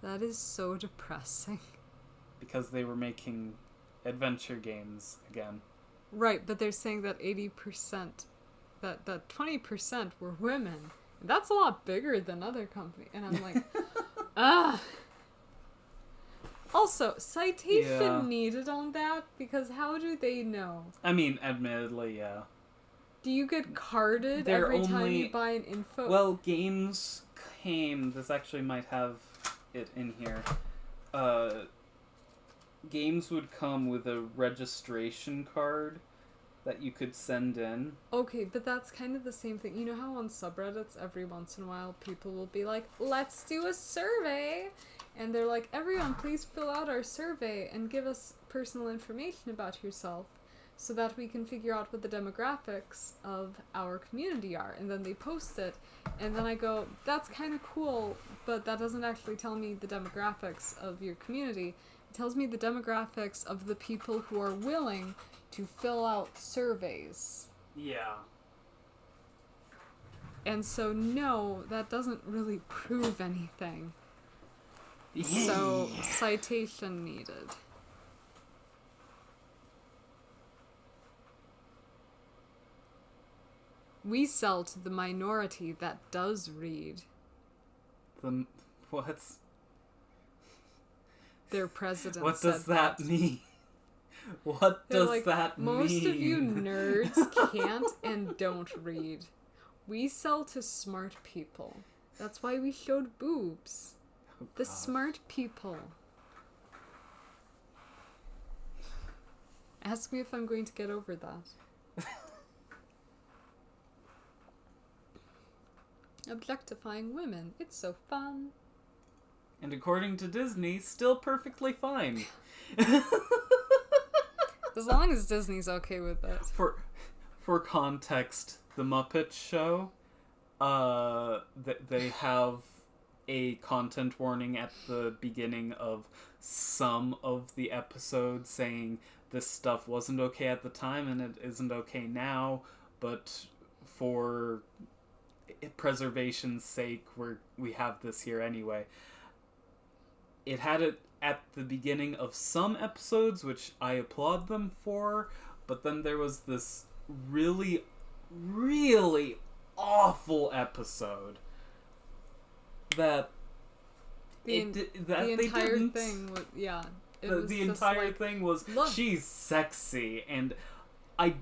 That is so depressing. Because they were making adventure games again. Right, but they're saying that 80%, that 20% were women. That's a lot bigger than other companies. And I'm like, ah. Also, citation needed on that, because how do they know? I mean, admittedly, yeah. Do you get carded every time you buy an info? Well, games came... This actually might have it in here. Games would come with a registration card that you could send in. Okay, but that's kind of the same thing. You know how on subreddits every once in a while people will be like, let's do a survey, and they're like, everyone please fill out our survey and give us personal information about yourself so that we can figure out what the demographics of our community are. And then they post it, and then I go, that's kind of cool, but that doesn't actually tell me the demographics of your community. It tells me the demographics of the people who are willing to fill out surveys. Yeah. And so, no, that doesn't really prove anything. So, citation needed. We sell to the minority that does read. What? Their president What said does that mean? What They're does like, that mean? most of you nerds can't and don't read. We sell to smart people. That's why we showed boobs. Oh, The God. smart people. Ask me if I'm going to get over that. Objectifying women. It's so fun. And according to Disney, still perfectly fine. As long as Disney's okay with it. For context, the Muppet Show, they have a content warning at the beginning of some of the episodes saying this stuff wasn't okay at the time and it isn't okay now, but for preservation's sake, we have this here anyway. It had it at the beginning of some episodes, which I applaud them for, but then there was this really, really awful episode that the entire thing was, yeah. The entire thing was, look, she's sexy, and I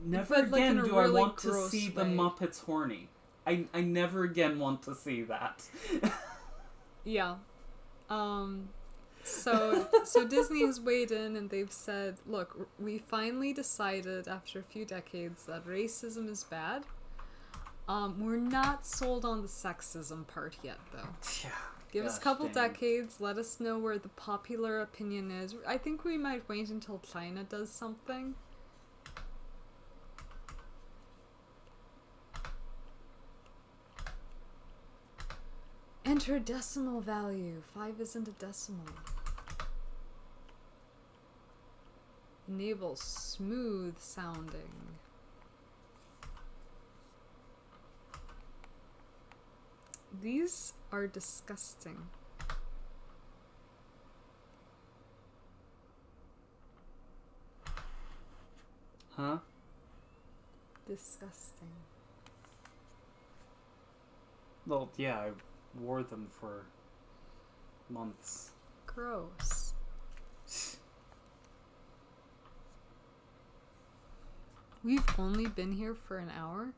never again do I want to see the Muppets horny. I never again want to see that. Yeah. So Disney has weighed in and they've said, look, we finally decided after a few decades that racism is bad. We're not sold on the sexism part yet, though. Yeah. Give us a couple decades, let us know where the popular opinion is. I think we might wait until China does something. Enter a decimal value. 5 isn't a decimal. Enable smooth sounding. These are disgusting. Huh? Disgusting. Well, yeah, I wore them for months. Gross. We've only been here for an hour?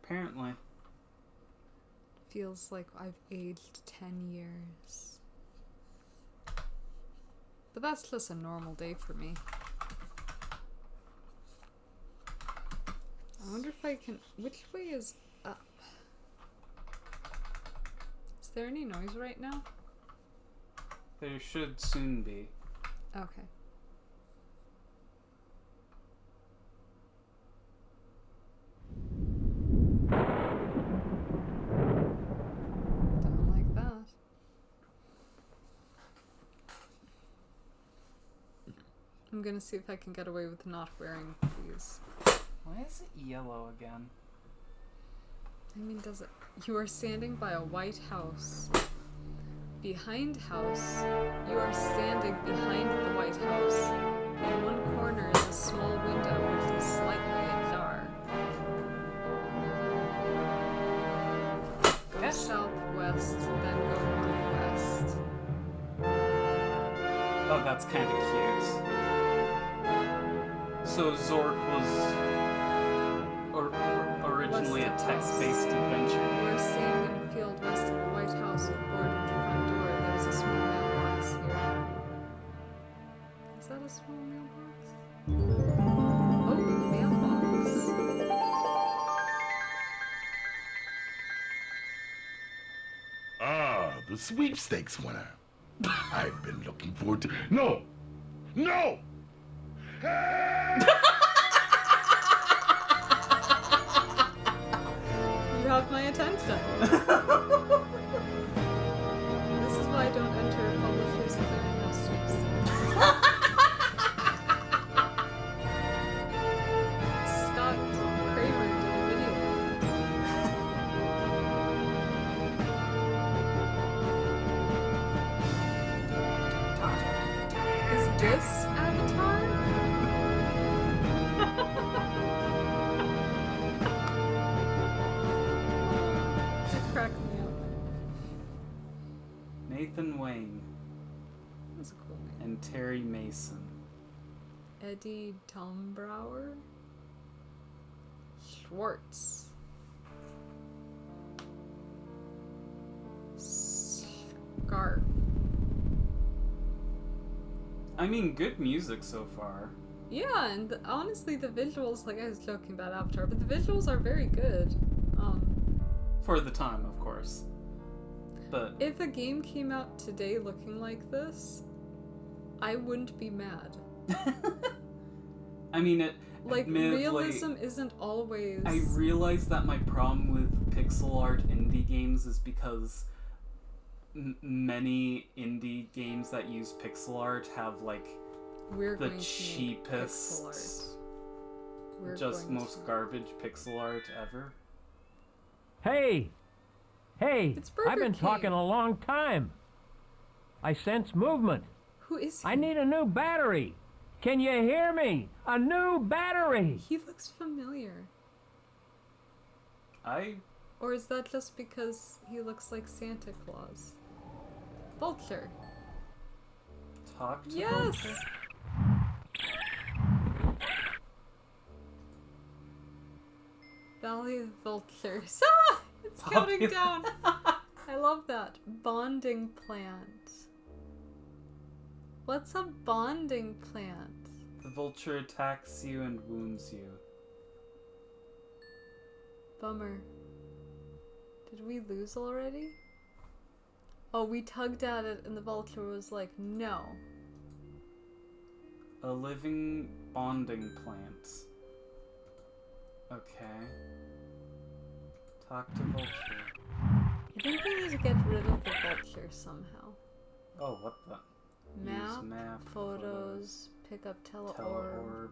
Apparently. Feels like I've aged 10 years. But that's just a normal day for me. I wonder if I can... Which way is up? Is there any noise right now? There should soon be. Okay. Don't like that. I'm gonna see if I can get away with not wearing these. Why is it yellow again? I mean, does it? You are standing by a white house. Behind house, you are standing behind the white house. In one corner is a small window which is slightly ajar. Go southwest, then go northwest. Oh, that's kind of cute. So Zork was originally a text-based adventure game. We're standing in a field west of the White House with boarded front door. There's a small mailbox here. Is that a small mailbox? Oh, mailbox. Ah, the sweepstakes winner. I've been looking forward to... No! No! You have my attention. This is why I don't enter publishers and clearinghouse sweepstakes. Scott Kramer did a video. Is this Avatar? Crack me up. Nathan Wayne That's a cool name. and Terry Mason. Eddie Tombrower? Schwartz. Scarf. I mean, good music so far. Yeah, and honestly, the visuals, like I was joking about Avatar, but the visuals are very good. For the time, of course. But If a game came out today looking like this, I wouldn't be mad. I mean, it Like, admittedly, realism isn't always... I realize that my problem with pixel art indie games is because many indie games that use pixel art have, like, We're The going to make pixel art. cheapest, We're just going most to... garbage pixel art ever. Hey! Hey! It's Burger I've been King. talking a long time. I sense movement. Who is he? I need a new battery. Can you hear me? A new battery! He looks familiar. Or is that just because he looks like Santa Claus? Vulture. Talk to Yes! Vulture? Valley of Vultures. Ah! It's counting down. I love that. Bonding plant. What's a bonding plant? The vulture attacks you and wounds you. Bummer. Did we lose already? Oh, we tugged at it and the vulture was like, no. A living bonding plant. Okay. Talk to vulture. I think we need to get rid of the vulture somehow. Oh, what the? Map, Use map, photos, pick up teleorb. teleorb.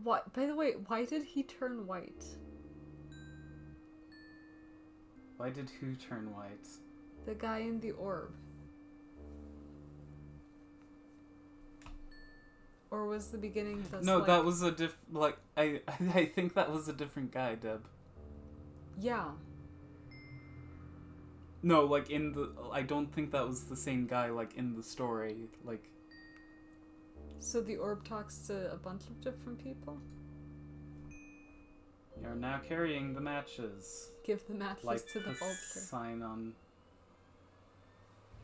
What? By the way, why did he turn white? Why did who turn white? The guy in the orb. Or was the beginning just No, like... that was a I think that was a different guy, Deb. Yeah. No, like in the I don't think that was the same guy like in the story. Like So the orb talks to a bunch of different people? you're now carrying the matches. Give the matches Like to the vulture. sign on.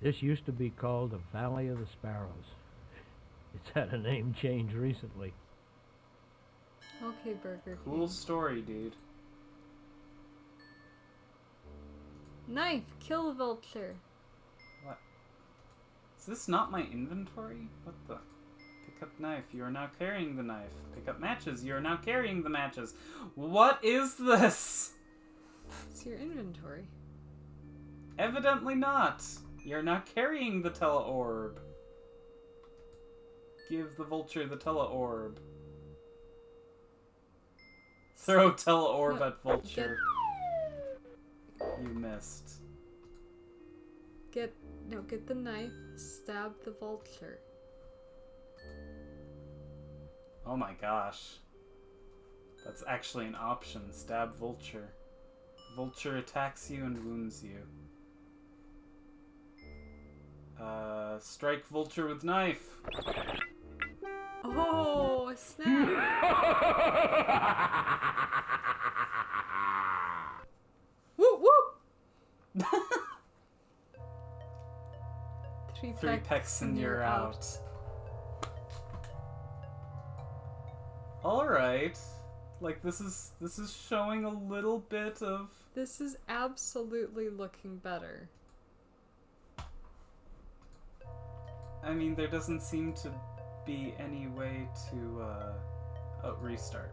This used to be called the Valley of the Sparrows. It's had a name change recently. Okay, Burger Cool King. story, dude. Knife! Kill the vulture! What? Is this not my inventory? What the? Pick up knife. You are now carrying the knife. Pick up matches. You are now carrying the matches. What is this? It's your inventory. Evidently not. You're now carrying the teleorb. Give the vulture the teleorb. Throw teleorb No, at vulture. You missed. Get the knife, stab the vulture. Oh my gosh. That's actually an option. Stab vulture. Vulture attacks you and wounds you. Strike vulture with knife. Oh, snap! Whoop whoop! Three pecks and you're out. Alright. Like this is showing a little bit of This is absolutely looking better. I mean there doesn't seem to be any way to restart.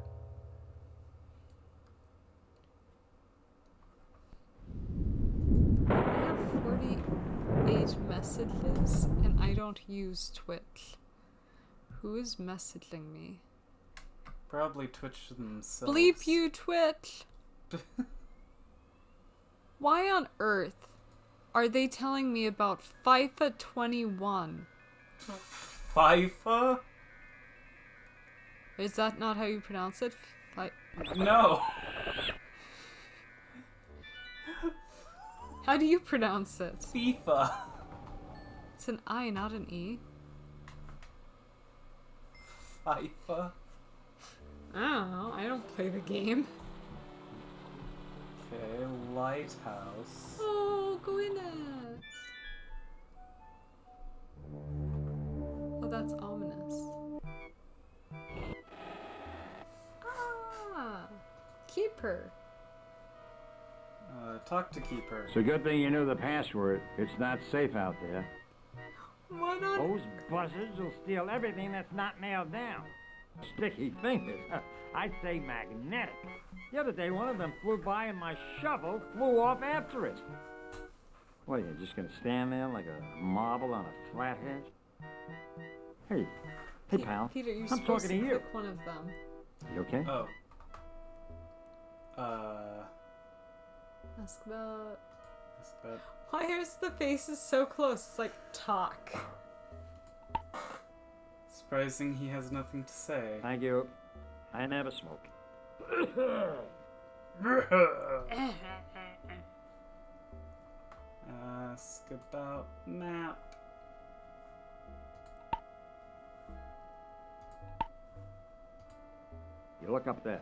I have 48 messages and I don't use Twitch. Who is messaging me? Probably Twitch themselves. Bleep you, Twitch! Why on earth are they telling me about FIFA 21? FIFA? Is that not how you pronounce it? No. How do you pronounce it? FIFA. It's an I, not an E. FIFA. I don't know. I don't play the game. Okay, lighthouse. Oh, go in it. Oh, that's ominous. Ah, keeper. Talk to Keeper. It's a good thing you knew the password. It's not safe out there. Why not? Those buzzards will steal everything that's not nailed down. Sticky fingers. I'd say magnetic. The other day, one of them flew by and my shovel flew off after it. What, are you just gonna stand there like a marble on a flathead? Hey, Hey, pal. Peter, you're I'm supposed talking to to you. pick one of them. You okay? Oh. Ask about... Ask about... Why is the faces so close? It's like, talk. Surprising he has nothing to say. Thank you. I never smoke. Ask about map. You look up there.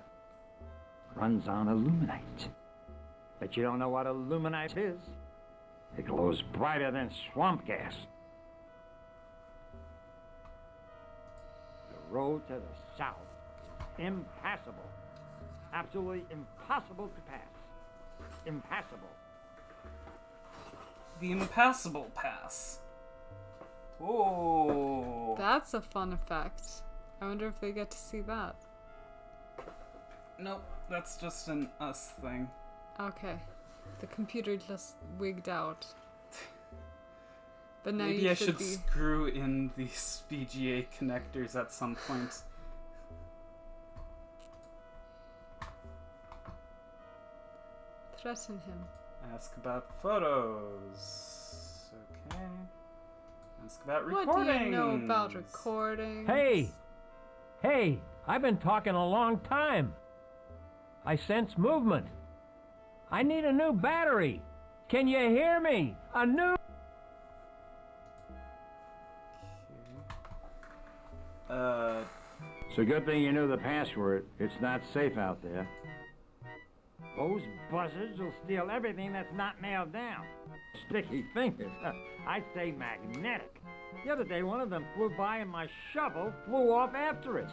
Runs on illuminite. But you don't know what illuminite is. It glows brighter than swamp gas. The road to the south is impassable. Absolutely impossible to pass. Impassable. The impassable pass. Oh. That's a fun effect. I wonder if they get to see that. Nope, that's just an us thing. Okay. The computer just wigged out. But now Maybe you I should should be... screw in these VGA connectors at some point. Threaten him. Ask about photos. Okay. Ask about recordings. What do you know about recordings? Hey! Hey! I've been talking a long time. I sense movement. I need a new battery. Can you hear me? A new... It's a good thing you knew the password. It's not safe out there. Those buzzards will steal everything that's not nailed down. Sticky fingers. I'd say magnetic. The other day, one of them flew by and my shovel flew off after it.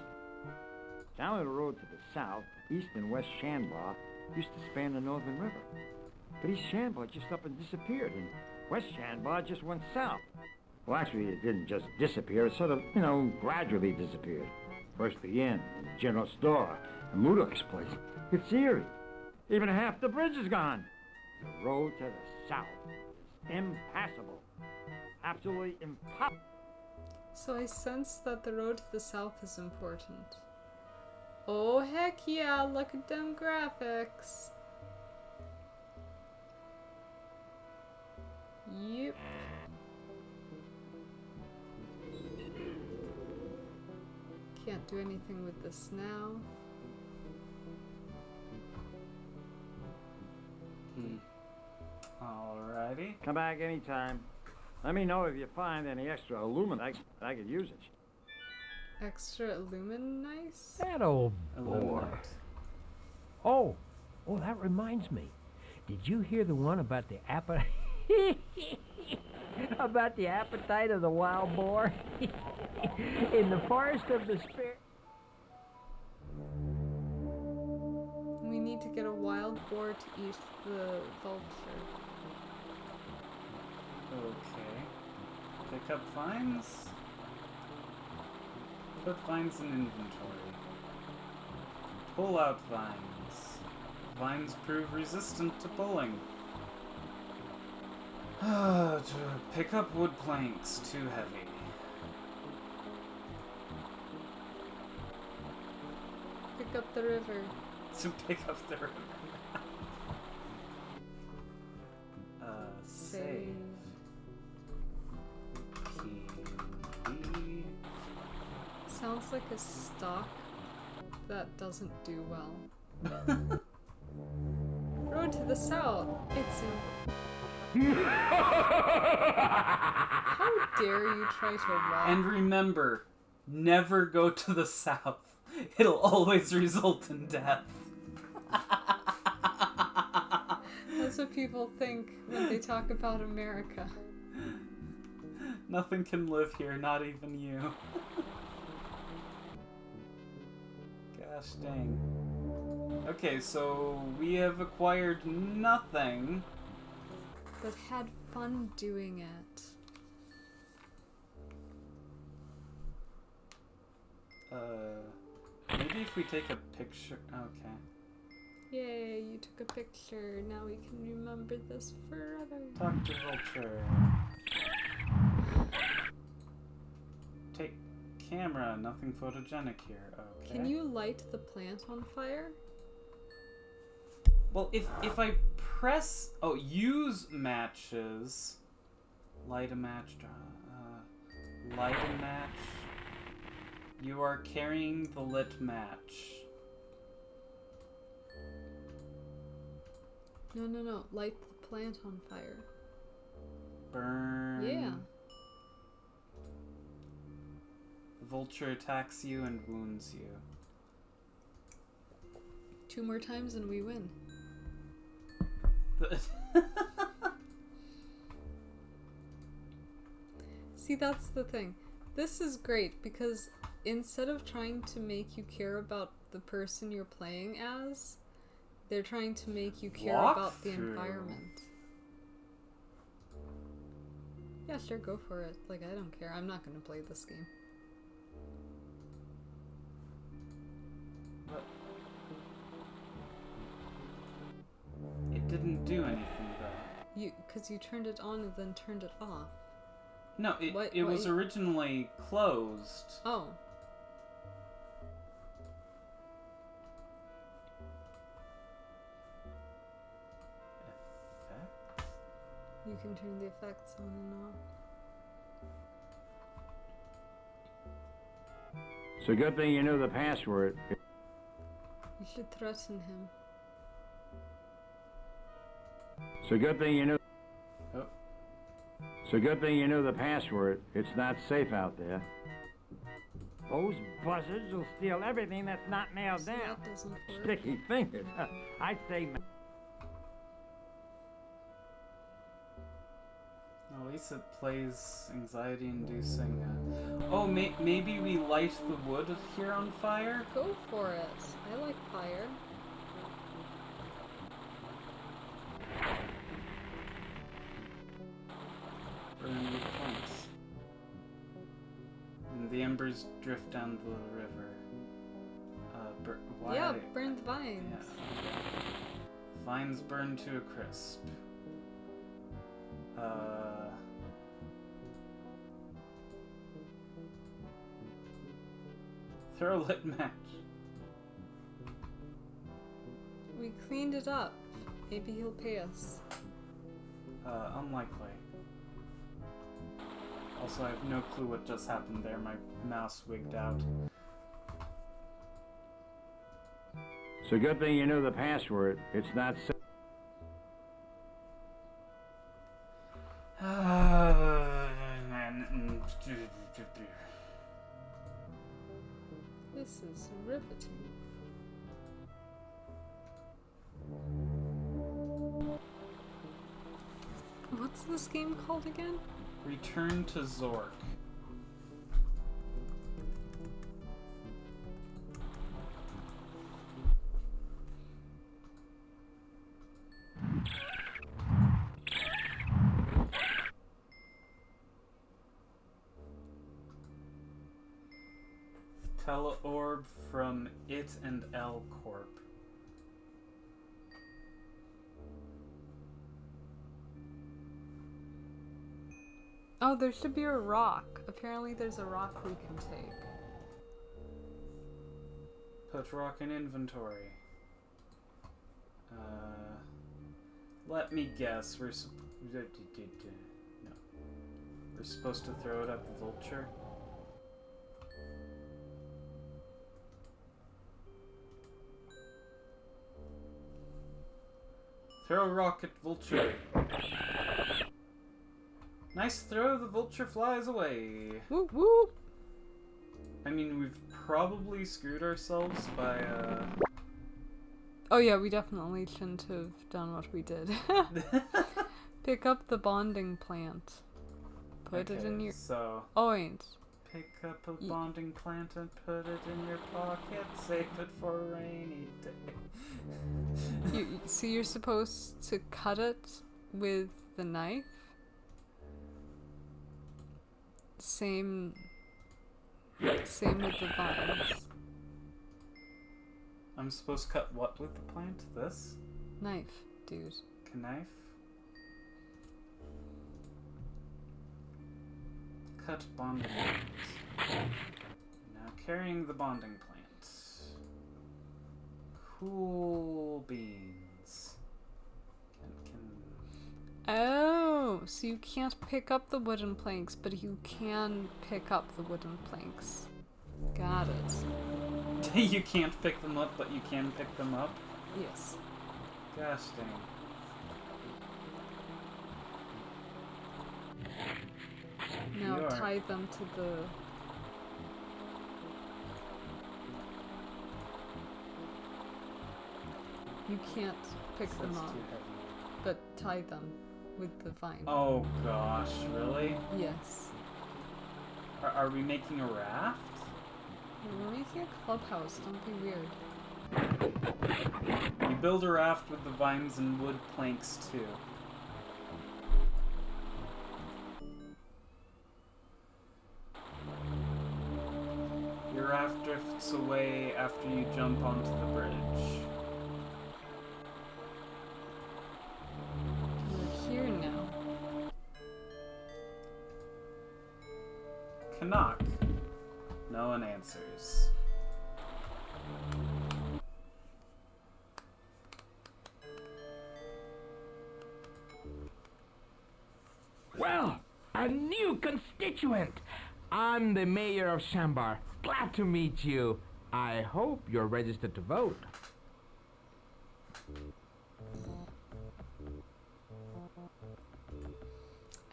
Down the road to the south, East and West Shanbar used to span the Northern River. But East Shanbar just up and disappeared, and West Shanbar just went south. Well, actually, it didn't just disappear. It sort of, gradually disappeared. First the inn, the general store, and Mudok's place. It's eerie. Even half the bridge is gone. The road to the south is impassable. Absolutely impossible. So I sense that the road to the south is important. Oh heck yeah, look at them graphics. Yep. Can't do anything with this now. Alrighty. Come back anytime. Let me know if you find any extra illuminite. I could use it. Extra illuminice? That old bore. Illuminate. Oh, that reminds me. Did you hear the one about the appetite? About the appetite of the wild boar in the forest of the spirit? We need to get a wild boar to eat the vulture. Okay. Pick up vines. Put vines in inventory. Pull out vines. Vines prove resistant to pulling. To pick up wood planks, too heavy. Pick up the river. To pick up the river. Save. PB. Sounds like a stock that doesn't do well. Road to the south. It's How dare you try to walk? And remember, never go to the south. It'll always result in death. That's what people think when they talk about America. Nothing can live here, not even you. Gosh dang. Okay, so we have acquired nothing. But had fun doing it. Maybe if we take a picture. Okay. Yay, you took a picture. Now we can remember this forever. Talk to Vulture. camera. Nothing photogenic here. Okay. Can you light the plant on fire? Well, if I press... Oh, use matches. Light a match. Light a match. You are carrying the lit match. No. Light the plant on fire. Burn. Yeah. The vulture attacks you and wounds you. 2 more times and we win. See, that's the thing. This is great because instead of trying to make you care about the person you're playing as, they're trying to make you care about the environment. Yeah, sure, go for it. Like, I don't care. I'm not gonna play this game. What? It didn't do anything though. Because you turned it on and then turned it off. No, it was originally closed. Oh. Effects? You can turn the effects on and off. It's a good thing you knew the password. You should threaten him. It's a good thing you knew. Oh. It's a good thing you knew the password. It's not safe out there. Those buzzards will steal everything that's not nailed So down. that doesn't work. Sticky fingers. I'd say. At least it plays anxiety-inducing. Oh, maybe we light the wood here on fire? Go for it. I like fire. Burn wood planks. And the embers drift down the river. Why? Yeah, burn the vines. Yeah. Vines burn to a crisp. Throw a lit match. We cleaned it up. Maybe he'll pay us. Unlikely. Also, I have no clue what just happened there. My mouse wigged out. It's a good thing you knew the password. It's not safe. This is riveting. What's this game called again? Return to Zork. Teleorb from It and L Corp. Oh, there should be a rock. Apparently there's a rock we can take. Put rock in inventory. Let me guess. We're supposed to throw it at the vulture. Throw a rock at vulture. Nice throw, the vulture flies away. Whoop whoop! I mean, we've probably screwed ourselves by, Oh yeah, we definitely shouldn't have done what we did. Pick up the bonding plant. Put it in your... So... Oh wait. Pick up a bonding plant and put it in your pocket. Save it for a rainy day. So you're supposed to cut it with the knife? Same with the vines. I'm supposed to cut what with the plant? This? Knife, dude. Knife? Cut bonding plants. carrying the bonding plant. Cool beans. Oh, so you can't pick up the wooden planks, but you can pick up the wooden planks. Got it. You can't pick them up, but you can pick them up? Yes. Gosh dang. Now You are- tie them to the... You can't pick them That's up, too heavy. but tie them with the vine. Oh gosh, really? Yes. Are we making a raft? We're making a clubhouse, don't be weird. You build a raft with the vines and wood planks too. Your raft drifts away after you jump onto the bridge. We're here now. Canuck. No one answers. Well, a new constituent. I'm the mayor of Shambar. Glad to meet you. I hope you're registered to vote.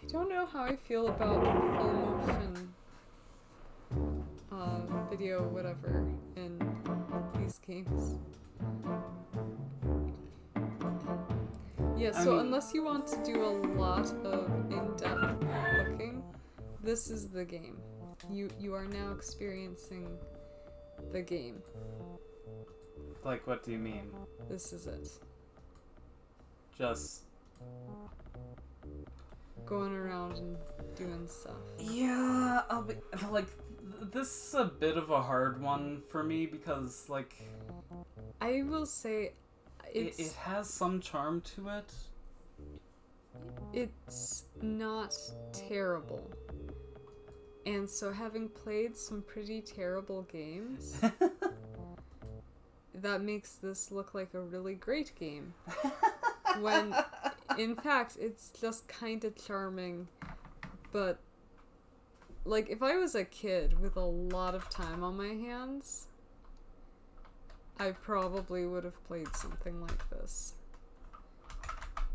I don't know how I feel about full motion video, whatever, in these games. Yeah, so I mean, unless you want to do a lot of in-depth looking, this is the game. You are now experiencing the game. like, what do you mean? This is it. Just... Going around and doing stuff. Yeah, I'll be... Like, this is a bit of a hard one for me because, like... I will say It has some charm to it. It's not terrible. And so having played some pretty terrible games, that makes this look like a really great game. When, in fact, it's just kind of charming, but, like, if I was a kid with a lot of time on my hands, I probably would have played something like this.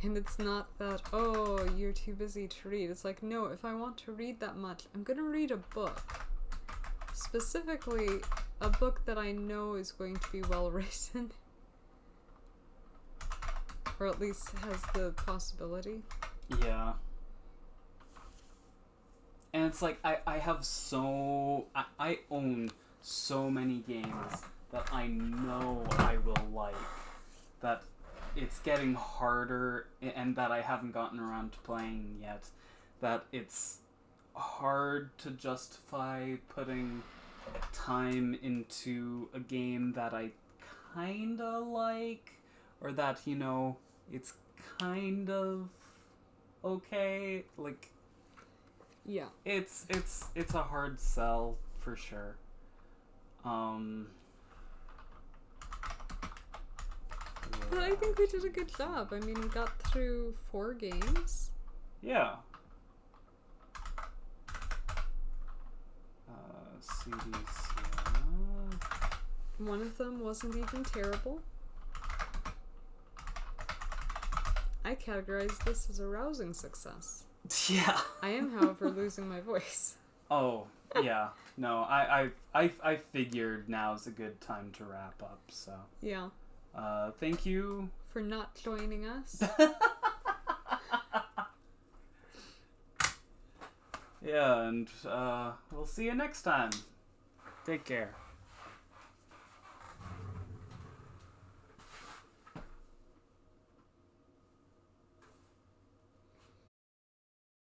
And it's not that, oh, you're too busy to read. It's like, no, if I want to read that much, I'm gonna read a book. Specifically, a book that I know is going to be well written. Or at least has the possibility. Yeah. And it's like, I have so... I own so many games that I know I will like. That it's getting harder, and that I haven't gotten around to playing yet. That it's hard to justify putting time into a game that I kinda like, or that, you know, it's kind of okay. Like, yeah, it's a hard sell for sure. But I think we did a good job. I mean, we got through 4 games. Yeah. CDC. One of them wasn't even terrible. I categorize this as a rousing success. Yeah. I am, however, losing my voice. Oh, yeah. No, I figured now's a good time to wrap up, so. Yeah. Thank you. For not joining us. Yeah, and we'll see you next time. Take care.